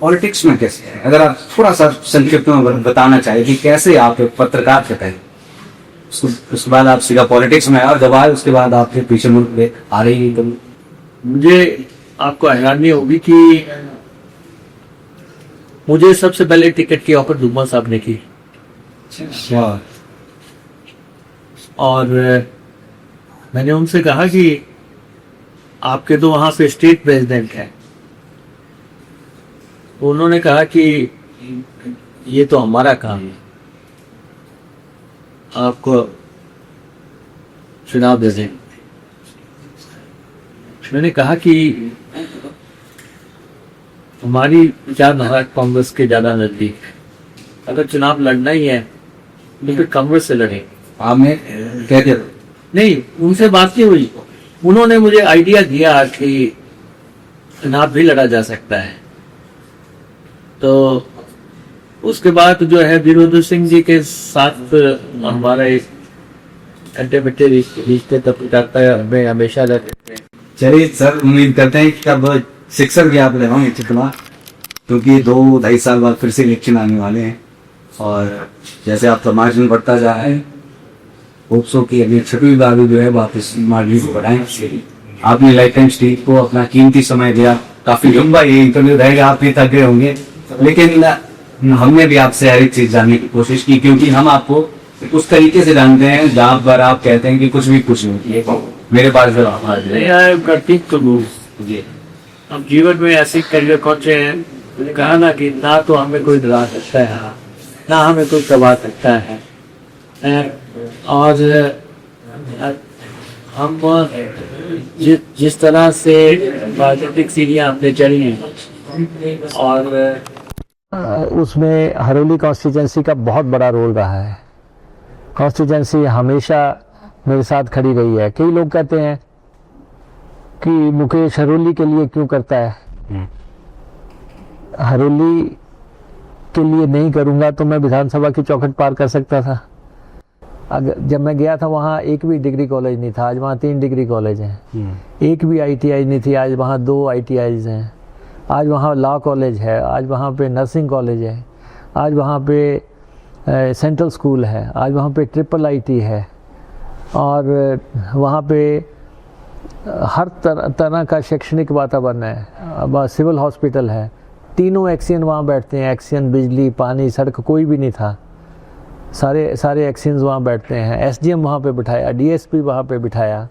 पॉलिटिक्स में कैसे है, अगर आप थोड़ा सा संक्षिप्त में बताना चाहिए कि कैसे आप एक पत्रकार थे पहले, उसके बाद आप सीधा पॉलिटिक्स में और दबाए, उसके बाद आपके पीछे मुड़ आ रही है। मुझे आपको हैरानी होगी कि मुझे सबसे पहले टिकट की ऑफर धूमल साहब ने की और मैंने उनसे कहा कि आपके तो वहां पे स्टेट प्रेसिडेंट हैं। उन्होंने कहा कि ये तो हमारा काम है, आपको चुनाव दे दें। मैंने कहा कि हमारी विचारधारा कांग्रेस के ज्यादा नजदीक है, अगर चुनाव लड़ना ही है तो फिर कांग्रेस से लड़े। आपने कह दिया? नहीं, उनसे बात नहीं हुई। उन्होंने मुझे आइडिया दिया कि चुनाव भी लड़ा जा सकता है। तो उसके बाद जो है वीरभद्र सिंह जी के साथ हमारा एक खट्टे मिट्टे रिश्ते तब जाता है, हमें हमेशा रहते हैं। चलिए सर, उम्मीद करते हैं कि अब शिक्षक भी आप लगाओगे चितना, क्योंकि 2-2.5 साल बाद फिर से इलेक्शन आने वाले हैं और जैसे आपका मार्जिन बढ़ता जा रहा है, होप्सो की अगली 6वीं बार भी जो है वापस मार्जिन को बढ़ाएं। आपने लाइफ टाइम स्टेज को अपना कीमती समय दिया, काफी लंबा ये इंटरव्यू रहेगा, आप भी थक गए होंगे, लेकिन हमने भी आपसे हर एक चीज जानने की कोशिश की, क्योंकि हम आपको उस तरीके से जानते हैं जहाँ पर आप कहते हैं कि कुछ भी कुछ नहीं, मेरे पास जी। हम जीवन में ऐसे करियर पहुंचे हैं, मैंने कहा ना कि ना तो हमें कोई डरा सकता है ना हमें कोई दबा सकता है। और हम जिस तरह से राजनीतिक सीढ़ियाँ आपने चढ़ी हैं और उसमें हरोली कॉन्स्टिट्यूंसी का बहुत बड़ा रोल रहा है। कॉन्स्टिट्यूंसी हमेशा मेरे साथ खड़ी रही है। कई लोग कहते हैं कि मुकेश हरोली के लिए क्यों करता है। हरोली के लिए नहीं करूँगा तो मैं विधानसभा की चौखट पार कर सकता था। अगर जब मैं गया था वहाँ एक भी डिग्री कॉलेज नहीं था, आज वहाँ 3 डिग्री कॉलेज हैं। एक भी ITI नहीं थी, आज वहाँ 2 ITIs हैं। आज वहाँ लॉ कॉलेज है, आज वहाँ पे नर्सिंग कॉलेज है, आज वहाँ पे सेंट्रल स्कूल है, आज वहाँ पे IIIT है, और वहाँ पे हर तरह का शैक्षणिक वातावरण है। अब सिविल हॉस्पिटल है, तीनों एक्सियन वहाँ बैठते हैं। एक्सियन, बिजली, पानी, सड़क कोई भी नहीं था, सारे एक्सियंस वहाँ बैठते हैं। SDM वहाँ पे बिठाया, DSP वहाँ पे बिठाया।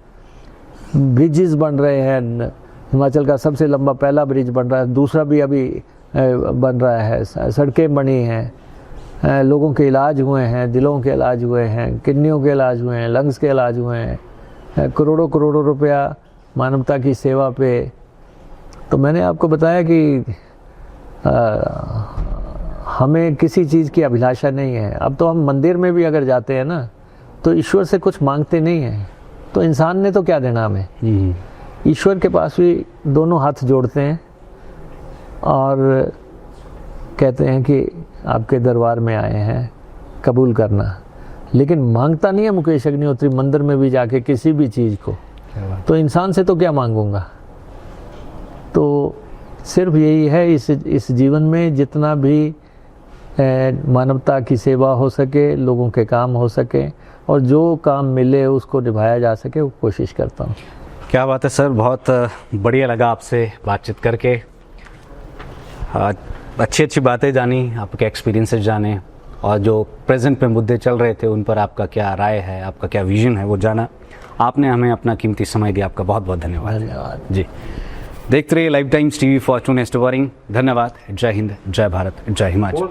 ब्रिजेस बन रहे हैं, हिमाचल का सबसे लंबा पहला ब्रिज बन रहा है, दूसरा भी अभी बन रहा है। सड़कें बनी हैं, लोगों के इलाज हुए हैं, दिलों के इलाज हुए हैं, किडनियों के इलाज हुए हैं, लंग्स के इलाज हुए हैं, करोड़ों करोड़ों रुपया मानवता की सेवा पे। तो मैंने आपको बताया कि हमें किसी चीज़ की अभिलाषा नहीं है। अब तो हम मंदिर में भी अगर जाते हैं ना तो ईश्वर से कुछ मांगते नहीं हैं, तो इंसान ने तो क्या देना हमें। ईश्वर के पास भी दोनों हाथ जोड़ते हैं और कहते हैं कि आपके दरबार में आए हैं, कबूल करना। लेकिन मांगता नहीं है मुकेश अग्निहोत्री मंदिर में भी जाके किसी भी चीज़ को, तो इंसान से तो क्या मांगूंगा। तो सिर्फ यही है इस जीवन में, जितना भी मानवता की सेवा हो सके, लोगों के काम हो सके और जो काम मिले उसको निभाया जा सके, वो कोशिश करता हूँ। क्या बात है सर, बहुत बढ़िया लगा आपसे बातचीत करके। अच्छी अच्छी बातें जानी, आपके एक्सपीरियंसेस जाने, और जो प्रेजेंट में मुद्दे चल रहे थे उन पर आपका क्या राय है, आपका क्या विजन है, वो जाना। आपने हमें अपना कीमती समय दिया, आपका बहुत बहुत धन्यवाद जी। देखते रहिए life times TV for true nest worrying. धन्यवाद। जय हिंद, जय भारत, जय हिमाचल।